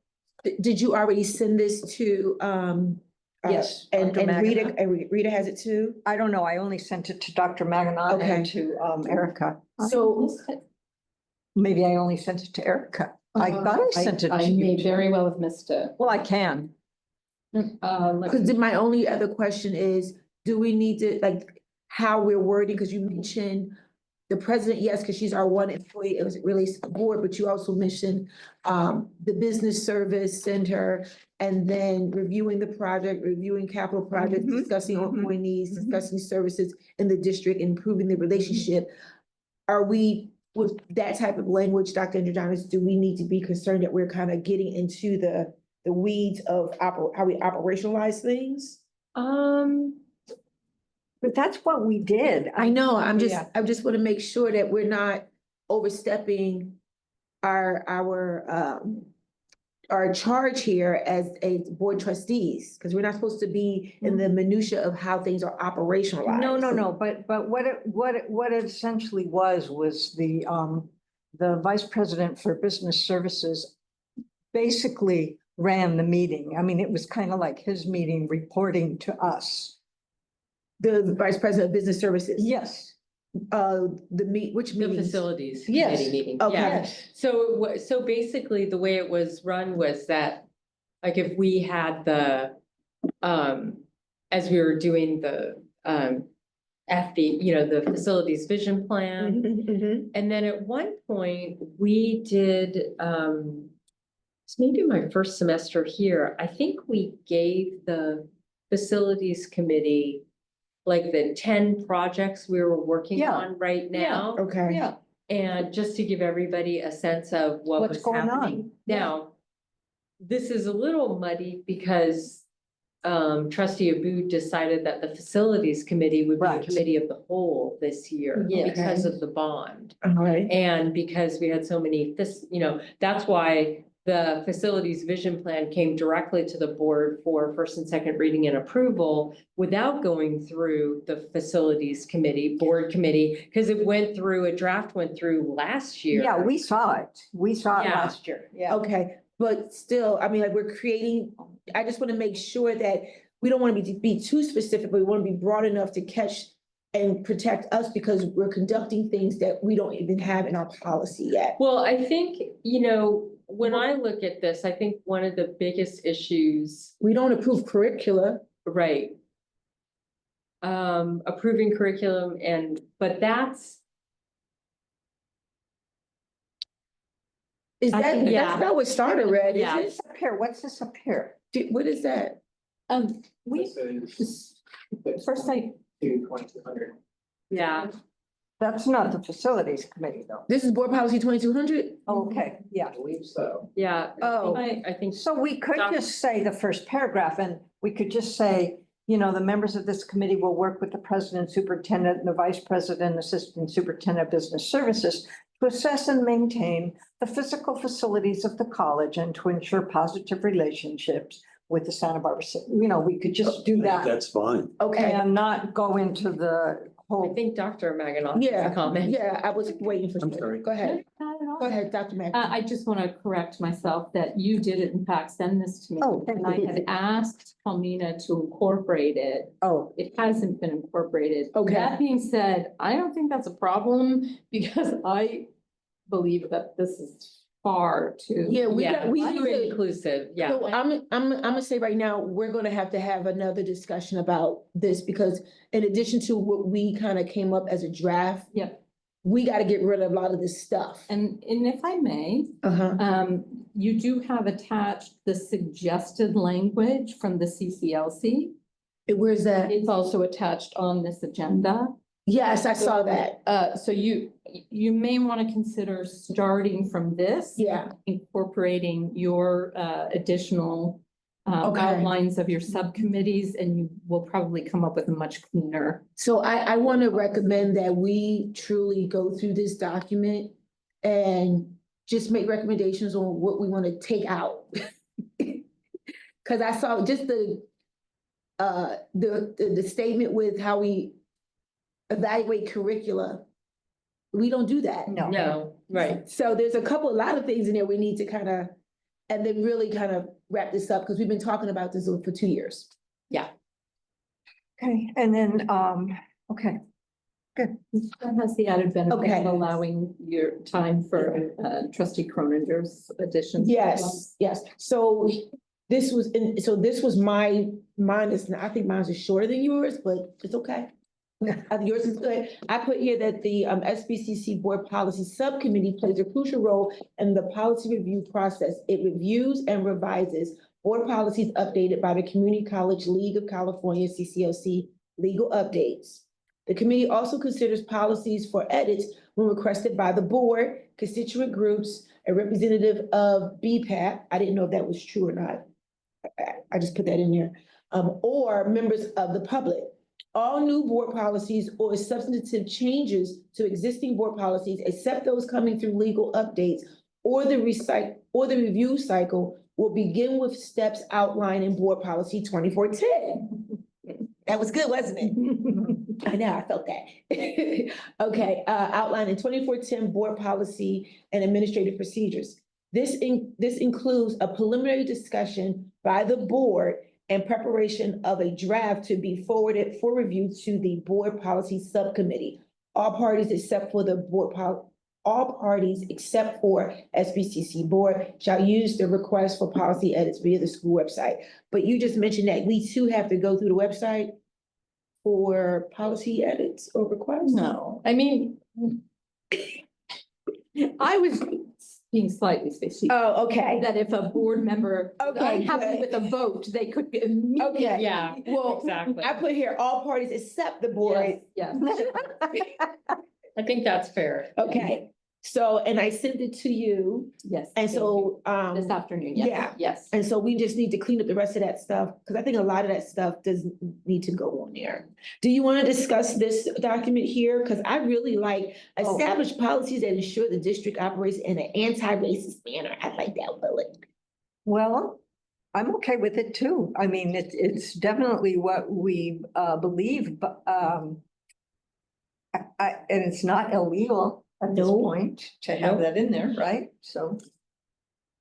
Did you already send this to,
Yes,
and
Dr.
Rita,
Magana.
and Rita has it too?
I don't know, I only sent it to Dr. Magana
Okay.
and to Erica.
So,
Maybe I only sent it to Erica. I thought I sent it to
I may
you.
very well have missed it.
Well, I can.
Let
because
me-
my only other question is, do we need to, like, how we're wording, because you mentioned the president, yes, because she's our one employee, it was relates to the board, but you also mentioned the business service center, and then reviewing the project, reviewing capital projects,
Mhm,
discussing
mhm,
ongoing needs,
mhm.
discussing services in the district, improving the relationship. Are we, with that type of language, Dr. Andronis, do we need to be concerned that we're kind of getting into the weeds of how we operationalize things?
But that's what we did.
I know,
Yeah.
I just want to make sure that we're not overstepping our charge here as a board trustees, because we're not supposed to be in the minutia of how things are operationalized.
No, but what it essentially was the vice president for business services basically ran the meeting. I mean, it was kind of like his meeting reporting to us.
The vice president of business services.
Yes.
Which
The
meetings?
facilities
Yes.
committee meeting.
Okay.
Yeah.
Yes.
So basically, the way it was run was that, like, if we had as we were doing the, the facilities vision plan.
Mhm, mhm.
And then at one point, we did, it's maybe my first semester here, I think we gave the facilities committee like the 10 projects we were working
Yeah.
on right now.
Okay.
Yeah.
And just to give everybody a sense of what
What's
was
going on.
happening. Now, this is a little muddy because trustee Abud decided that the facilities committee would be a
Right.
committee of the whole this year
Yes.
because of the bond.
All right.
And because we had so many, that's why the facilities vision plan came directly to the board for first and second reading and approval without going through the facilities committee, board committee, because a draft went through last year.
Yeah, we saw it. We saw it
Yeah.
last year. Yeah.
Okay, but still, I mean, like, we're creating, I just want to make sure that we don't want to be too specific, but we want to be broad enough to catch and protect us, because we're conducting things that we don't even have in our policy yet.
Well, I think, when I look at this, I think one of the biggest issues,
We don't approve curricula.
right? Approving curriculum but that's,
Is
I
that,
think-
that's not what starter read,
Yeah.
is
Up here, what's this up here?
it? What is that?
We, first I,
yeah,
That's not the facilities committee though.
This is board policy 2200?
Okay, yeah.
yeah.
Oh.
I think,
So we could just say the first paragraph, and we could just say, the members of this committee will work with the president, superintendent, and the vice president, assistant superintendent of business services to assess and maintain the physical facilities of the college and to ensure positive relationships with the Santa Barbara City. We could just do that
That's fine.
Okay,
and not go into the
I
whole.
think Dr. Maganoff has
yeah,
a comment.
yeah, I was waiting for.
I'm sorry.
Go ahead,
not at all.
go ahead, Dr. Mack.
I just want to correct myself that you did in fact send this to me.
Oh, thank
And I
you.
had asked Palmina to incorporate it.
Oh,
It hasn't been incorporated.
Okay.
That being said, I don't think that's a problem because I believe that this is far too.
Yeah, we
Yeah,
got, we
too
need to.
inclusive, yeah.
So I'm gonna say right now, we're gonna have to have another discussion about this, because in addition to what we kind of came up as a draft.
Yep.
We gotta get rid of a lot of this stuff.
And if I may,
Uh-huh.
you do have attached the suggested language from the CCLC.
Where's that?
It's also attached on this agenda.
Yes, I saw that.
So you may want to consider starting from this.
Yeah,
Incorporating your additional
Okay.
outlines of your subcommittees, and you will probably come up with a much cleaner.
so I want to recommend that we truly go through this document and just make recommendations on what we want to take out. Cause I saw just the statement with how we evaluate curricula. We don't do that.
no.
No, right.
So there's a lot of things in there we need to kind of, and then really kind of wrap this up, because we've been talking about this for 2 years.
Okay, and then, okay,
That has the added benefit
Okay.
of allowing your time for trustee Croninger's additions.
Yes, yes. So this was, mine is, I think mine is shorter than yours, but it's okay. Yours is good. I put here that the SBCC Board Policy Subcommittee plays a crucial role in the policy review process. It reviews and revises board policies updated by the Community College League of California, CCLC, legal updates. The committee also considers policies for edits when requested by the board, constituent groups, a representative of BPAT. I didn't know if that was true or not. I just put that in there. Or members of the public. All new board policies or substantive changes to existing board policies, except those coming through legal updates or the review cycle, will begin with steps outlined in Board Policy 2410. That was good, wasn't it? I know, I felt that. Okay, outlined in 2410 Board Policy and Administrative Procedures. This includes a preliminary discussion by the board and preparation of a draft to be forwarded for review to the Board Policy Subcommittee. All parties except for SBCC Board shall use the request for policy edits via the school website. But you just mentioned that we too have to go through the website for policy edits or requests?
No, I mean, I was being slightly specific.
Oh, okay.
That if a board member was
Okay,
unhappy
good.
with a vote, they could immediately.
Okay.
Yeah,
Well,
exactly.
I put here all parties except the board.
Yes,
I think that's fair.
Okay, so, and I sent it to you,
yes.
and
thank you.
so,
This afternoon, yes,
yeah.
yes.
and so we just need to clean up the rest of that stuff, because I think a lot of that stuff does need to go on there. Do you want to discuss this document here? Because I really like establish policies that ensure the district operates in an anti-racist manner. I like that bullet.
Well, I'm okay with it too. I mean, it's definitely what we believe, but and it's not illegal at this
No.
point to have that in there, right? So.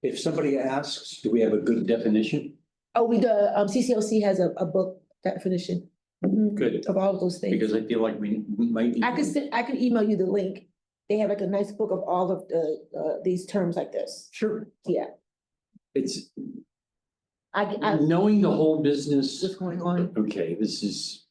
If somebody asks, do we have a good definition?
Oh, the CCLC has a book definition. Mhm,
Good,
of all of those things.
because I feel like we might. need-
I could email you the link. They have like a nice book of all of these terms like this.
Sure,
Yeah,
it's
I,
knowing the whole business.
what's going on?
Okay, this is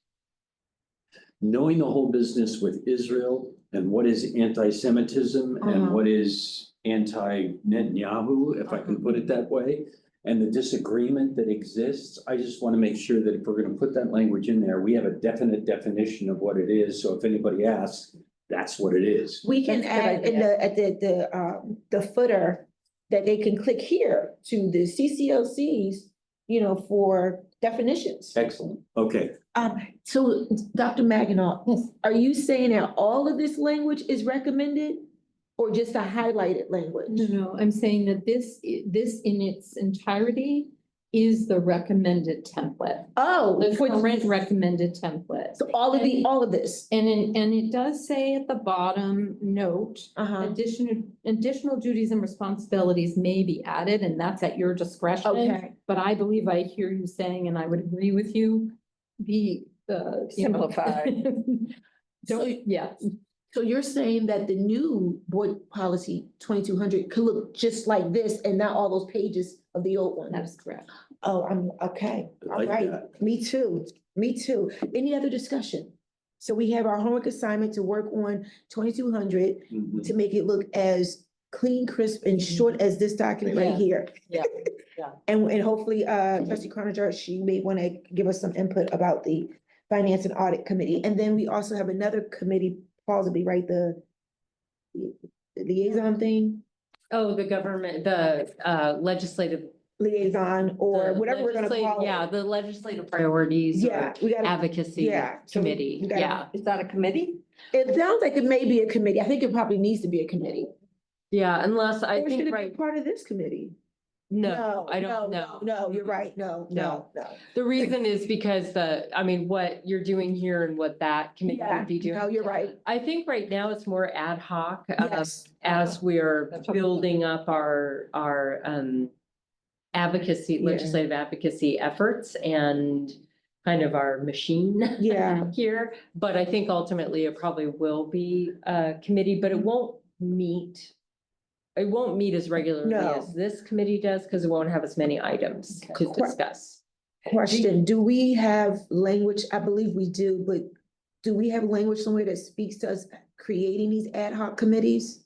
knowing the whole business with Israel and what is anti-Semitism and
Uh-huh.
what is anti-Netanyahu, if I can put it that way, and the disagreement that exists. I just want to make sure that if we're going to put that language in there, we have a definite definition of what it is. So if anybody asks, that's what it is.
We can
That's a good
add in the footer that they can click here to the CCLCs, for definitions.
Excellent, okay.
So Dr. Maginot, are you saying that all of this language is recommended or just a highlighted language?
No, I'm saying that this in its entirety is the recommended template.
Oh,
The
for-
current recommended template.
so all of this.
And it does say at the bottom note,
Uh-huh.
additional duties and responsibilities may be added, and that's at your discretion.
Okay.
But I believe I hear you saying, and I would agree with you,
Simplified.
Don't, yeah,
So you're saying that the new board policy 2200 could look just like this and not all those pages of the old one?
that is correct.
Oh, I'm, okay,
I
all
like
right,
that.
me too, me too. Any other discussion? So we have our homework assignment to work on 2200
Mhm.
to make it look as clean, crisp, and short as this document right
Yeah.
here.
Yeah, yeah.
And hopefully, trustee Croninger, she may want to give us some input about the Finance and Audit Committee. And then we also have another committee, possibly, right, the liaison thing,
Oh, the government, the legislative.
liaison, or
the
whatever we're gonna
legislative-
call it.
Yeah, the legislative priorities. or
Yeah, we gotta,
Advocacy
yeah, so we
committee,
gotta-
yeah.
Is that a committee?
it sounds like it may be a committee. I think it probably needs to be a committee.
Yeah, unless I
Or should
think,
it be
right,
part of this committee?
no, I don't know.
No, you're right, no.
The reason is because what you're doing here and what that committee
Yeah,
would be doing.
no, you're right.
I think right now it's more ad hoc,
Yes.
as we're
That's what-
building up our advocacy,
Yeah.
legislative advocacy efforts and kind of our machine.
Yeah.
Here, but I think ultimately it probably will be a committee, but it won't meet. It won't meet as regularly
No.
as this committee does, because it won't have as many items to
Correct.
discuss.
Question, do we have language? I believe we do, but do we have language somewhere that speaks to us creating these ad hoc committees?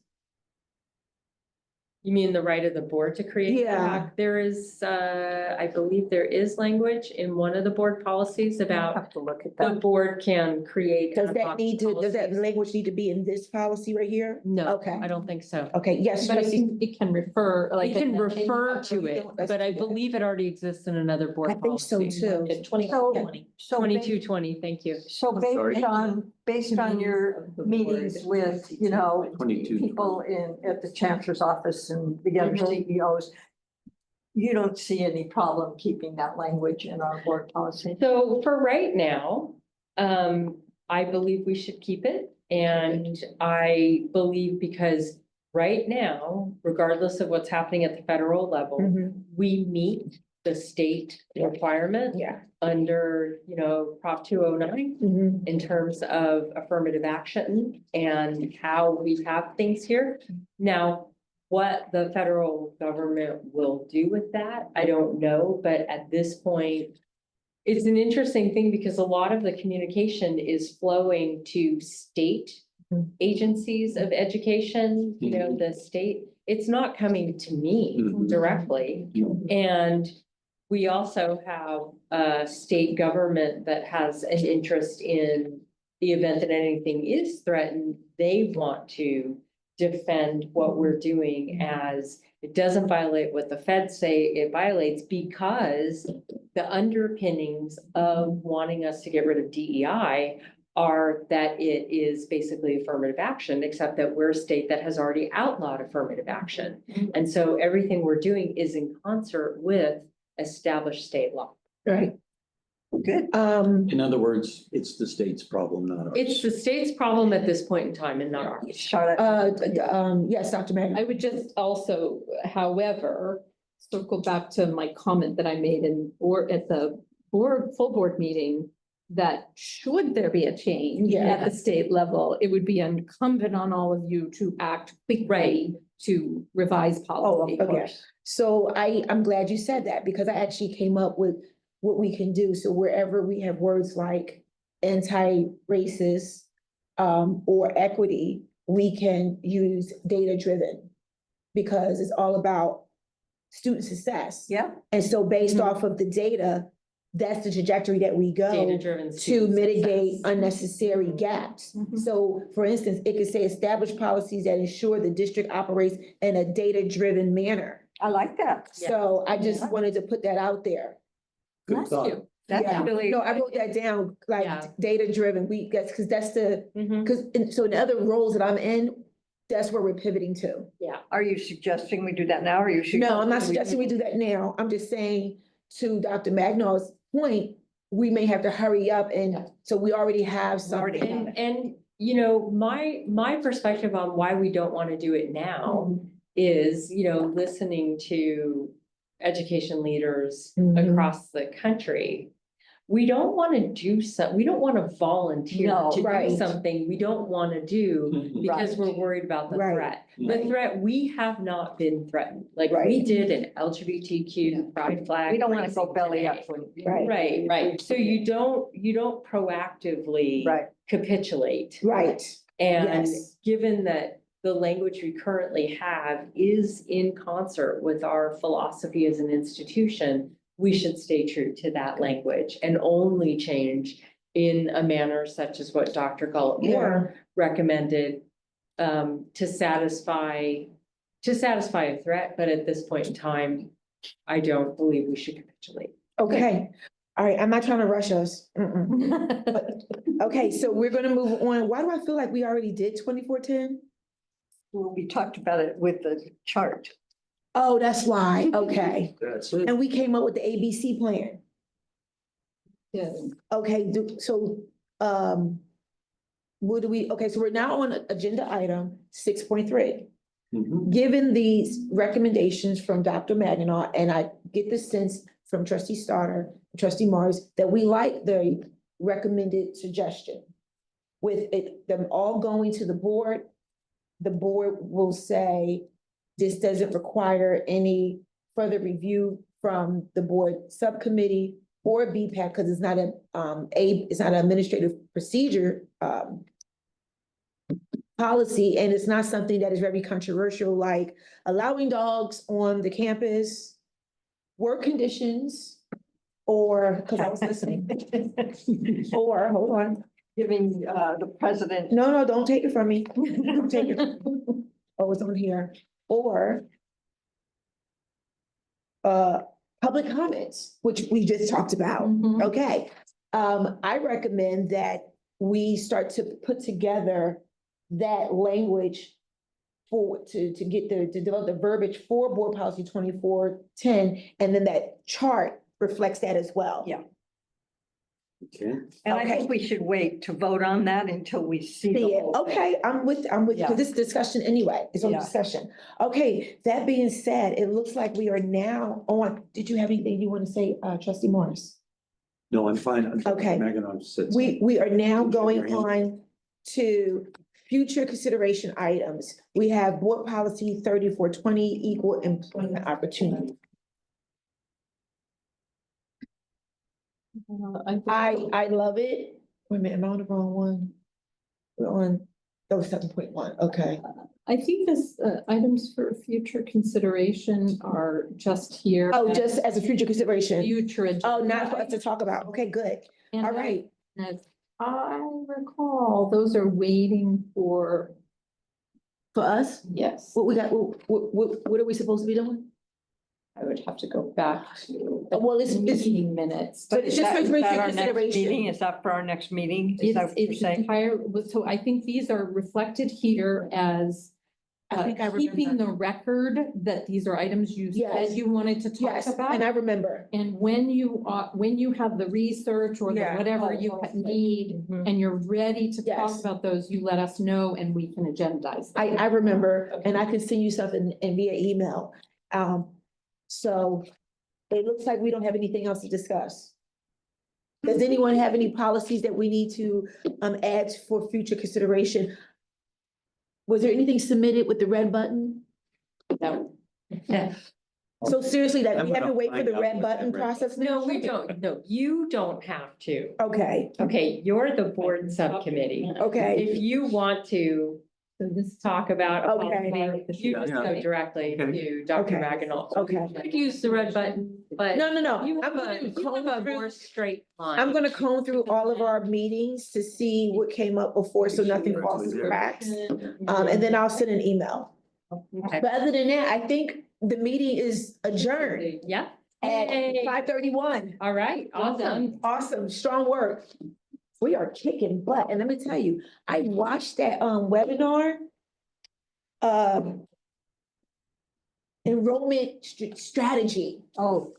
You mean the right of the board to create? ad
Yeah.
hoc? There is, I believe there is language in one of the board policies
I'll
about
have to look at
the
that.
board can create.
Does
ad
that
hoc
need to, does that
policies.
language need to be in this policy right here?
No,
Okay.
I don't think so.
Okay, yes,
But
trustee.
it can refer, like.
You can
a-
refer to it,
Let's
but I
do that.
believe it already exists in another board
I think so
policy.
too.
So
2220, thank you.
So
Sorry.
based on your meetings with, you know,
22.
people at the chancellor's office and the other CEOs, you don't see any problem keeping that language in our board policy?
So for right now, I believe we should keep it. And I believe because right now, regardless of what's happening at the federal level,
Mhm.
we meet the state requirement
Yeah.
under, Prop 209
Mhm.
in terms of affirmative action and how we have things here. Now, what the federal government will do with that, I don't know, but at this point, it's an interesting thing because a lot of the communication is flowing to state
Mhm.
agencies of education, the state, it's not coming to me
Mhm.
directly. And we also have a state government that has an interest in the event that anything is threatened, they want to defend what we're doing as it doesn't violate what the feds say it violates because the underpinnings of wanting us to get rid of DEI are that it is basically affirmative action, except that we're a state that has already outlawed affirmative action. And so everything we're doing is in concert with established state law.
Right.
Good.
In other words, it's the state's problem, not ours.
It's the state's problem at this point in time and not ours.
Charlotte,
Yes, Dr. Magna.
I would just also, however, circle back to my comment that I made at the full board meeting, that should there be a change at the state level, it would be incumbent on all of you to act quickly to revise policy.
Okay. So I'm glad you said that because I actually came up with what we can do. So wherever we have words like anti-racist or equity, we can use data-driven because it's all about student success.
yeah,
And so based off of the data, that's the trajectory that we go
Data-driven
to
student
mitigate
success.
unnecessary gaps. So for instance, it could say establish policies that ensure the district operates in a data-driven manner.
I like that.
So I just
Yeah.
wanted to put that out there.
Good
Bless
thought.
you. That's
Yeah.
really.
No, I wrote that down, like
Yeah.
data-driven, because that's the,
Mhm.
so in other roles that I'm in, that's where we're pivoting to.
Are you suggesting we do that now, or are you?
No, I'm not suggesting we do that now. I'm just saying to Dr. Magnol's point, we may have to hurry up and, so we already have something.
And, my perspective on why we don't want to do it now is, listening to education leaders
Mhm.
across the country. We don't want to we don't want to volunteer
No,
to
right.
do something we don't want to do because we're worried about the
Right.
threat. The
Right.
threat, we have not been threatened, like we
Right.
did an LGBTQ pride flag.
We don't want to go
raising
belly
today.
up. when-
Right.
Right. So you don't proactively
Right.
capitulate.
Right,
And
Yes.
given that the language we currently have is in concert with our philosophy as an institution, we should stay true to that language and only change in a manner such as what Dr. Gullett Moore recommended to satisfy a threat, but at this point in time, I don't believe we should capitulate.
okay. All right, I'm not trying to rush us. Okay, so we're gonna move on. Why do I feel like we already did 2410?
Well, we talked about it with the chart.
Oh, that's why, okay.
That's it.
And we came up with the ABC plan.
Yeah.
Okay, what do we, okay, so we're now on agenda item 6.3.
Mhm.
Given these recommendations from Dr. Maginaw, and I get the sense from trustee Starter, trustee Mars, that we like the recommended suggestion. With them all going to the board will say, this doesn't require any further review from the board subcommittee. or BPAC, because it's not it's not an administrative procedure, policy, and it's not something that is very controversial, like allowing dogs on the campus, work conditions, or, because I was listening, or, hold on,
Giving the president.
no, don't take it from me. Don't take it. Oh, it's on here, or public comments, which we just talked about.
Mhm.
Okay, I recommend that we start to put together that language to develop the verbiage for board policy 2410, and then that chart reflects that as well.
Yeah.
Okay,
And I
Okay.
think we should wait to vote on that until we see the
See it,
whole thing.
okay, I'm with,
Yeah.
because this discussion anyway, it's on
Yeah.
discussion. Okay, that being said, it looks like we are now on, did you have anything you want to say, trustee Morris?
no, I'm fine.
Okay.
Megan said.
We are now
Raise
going
your hand.
on to future consideration items. We have board policy 3420, equal employment opportunity. I love it. Wait a minute, am I on the wrong one? We're on, 7.1, okay.
I think this, items for future consideration are just here.
Oh,
as
just as a future consideration.
Future.
Oh,
agenda
not for us to talk about. Okay, good.
And
All right.
As I recall, those are waiting for,
For us,
yes,
what we got, what are we supposed to be doing?
I would have to go back to. the
Well, it's-
Meeting minutes.
But it's just for
Is
future
that our next
consideration.
meeting? Is that for our next meeting? Is that
It's,
what you're
it's
saying?
entire, so I think these are reflected here as
I think I
keeping
remember.
the record that these are items you
Yes.
said you wanted to talk
Yes,
about.
and I remember.
And when you have the research or the
Yeah.
whatever
Oh,
you
okay.
need,
Mhm.
and you're ready to talk
Yes.
about those, you let us know and we can agendize. them.
I remember, and I can send you something in via email. So it looks like we don't have anything else to discuss. Does anyone have any policies that we need to, add for future consideration? Was there anything submitted with the red button?
No.
So seriously, that
I'm
we have to
gonna
wait for
find
the
out
red
what that
button
red
process?
No,
now?
we don't. No, you don't have to.
Okay,
Okay, you're the board subcommittee.
okay,
If you want to
So this.
talk about a
Okay.
policy, you just go directly to
Okay.
Dr. Maginot.
okay.
You could use the red button, but
No, no, no.
you
I'm
have
gonna
a
comb through-
more straight line.
I'm gonna comb through all of our meetings to see what came up before, so nothing crosses cracks. And then I'll send an email.
Okay.
But other than that, I think the meeting is adjourned
Yeah,
at
Yay.
5:31.
all right,
Well
awesome.
Awesome, strong work. We are kicking butt. And let me tell you, I watched that webinar. Enrollment strategy.
Oh,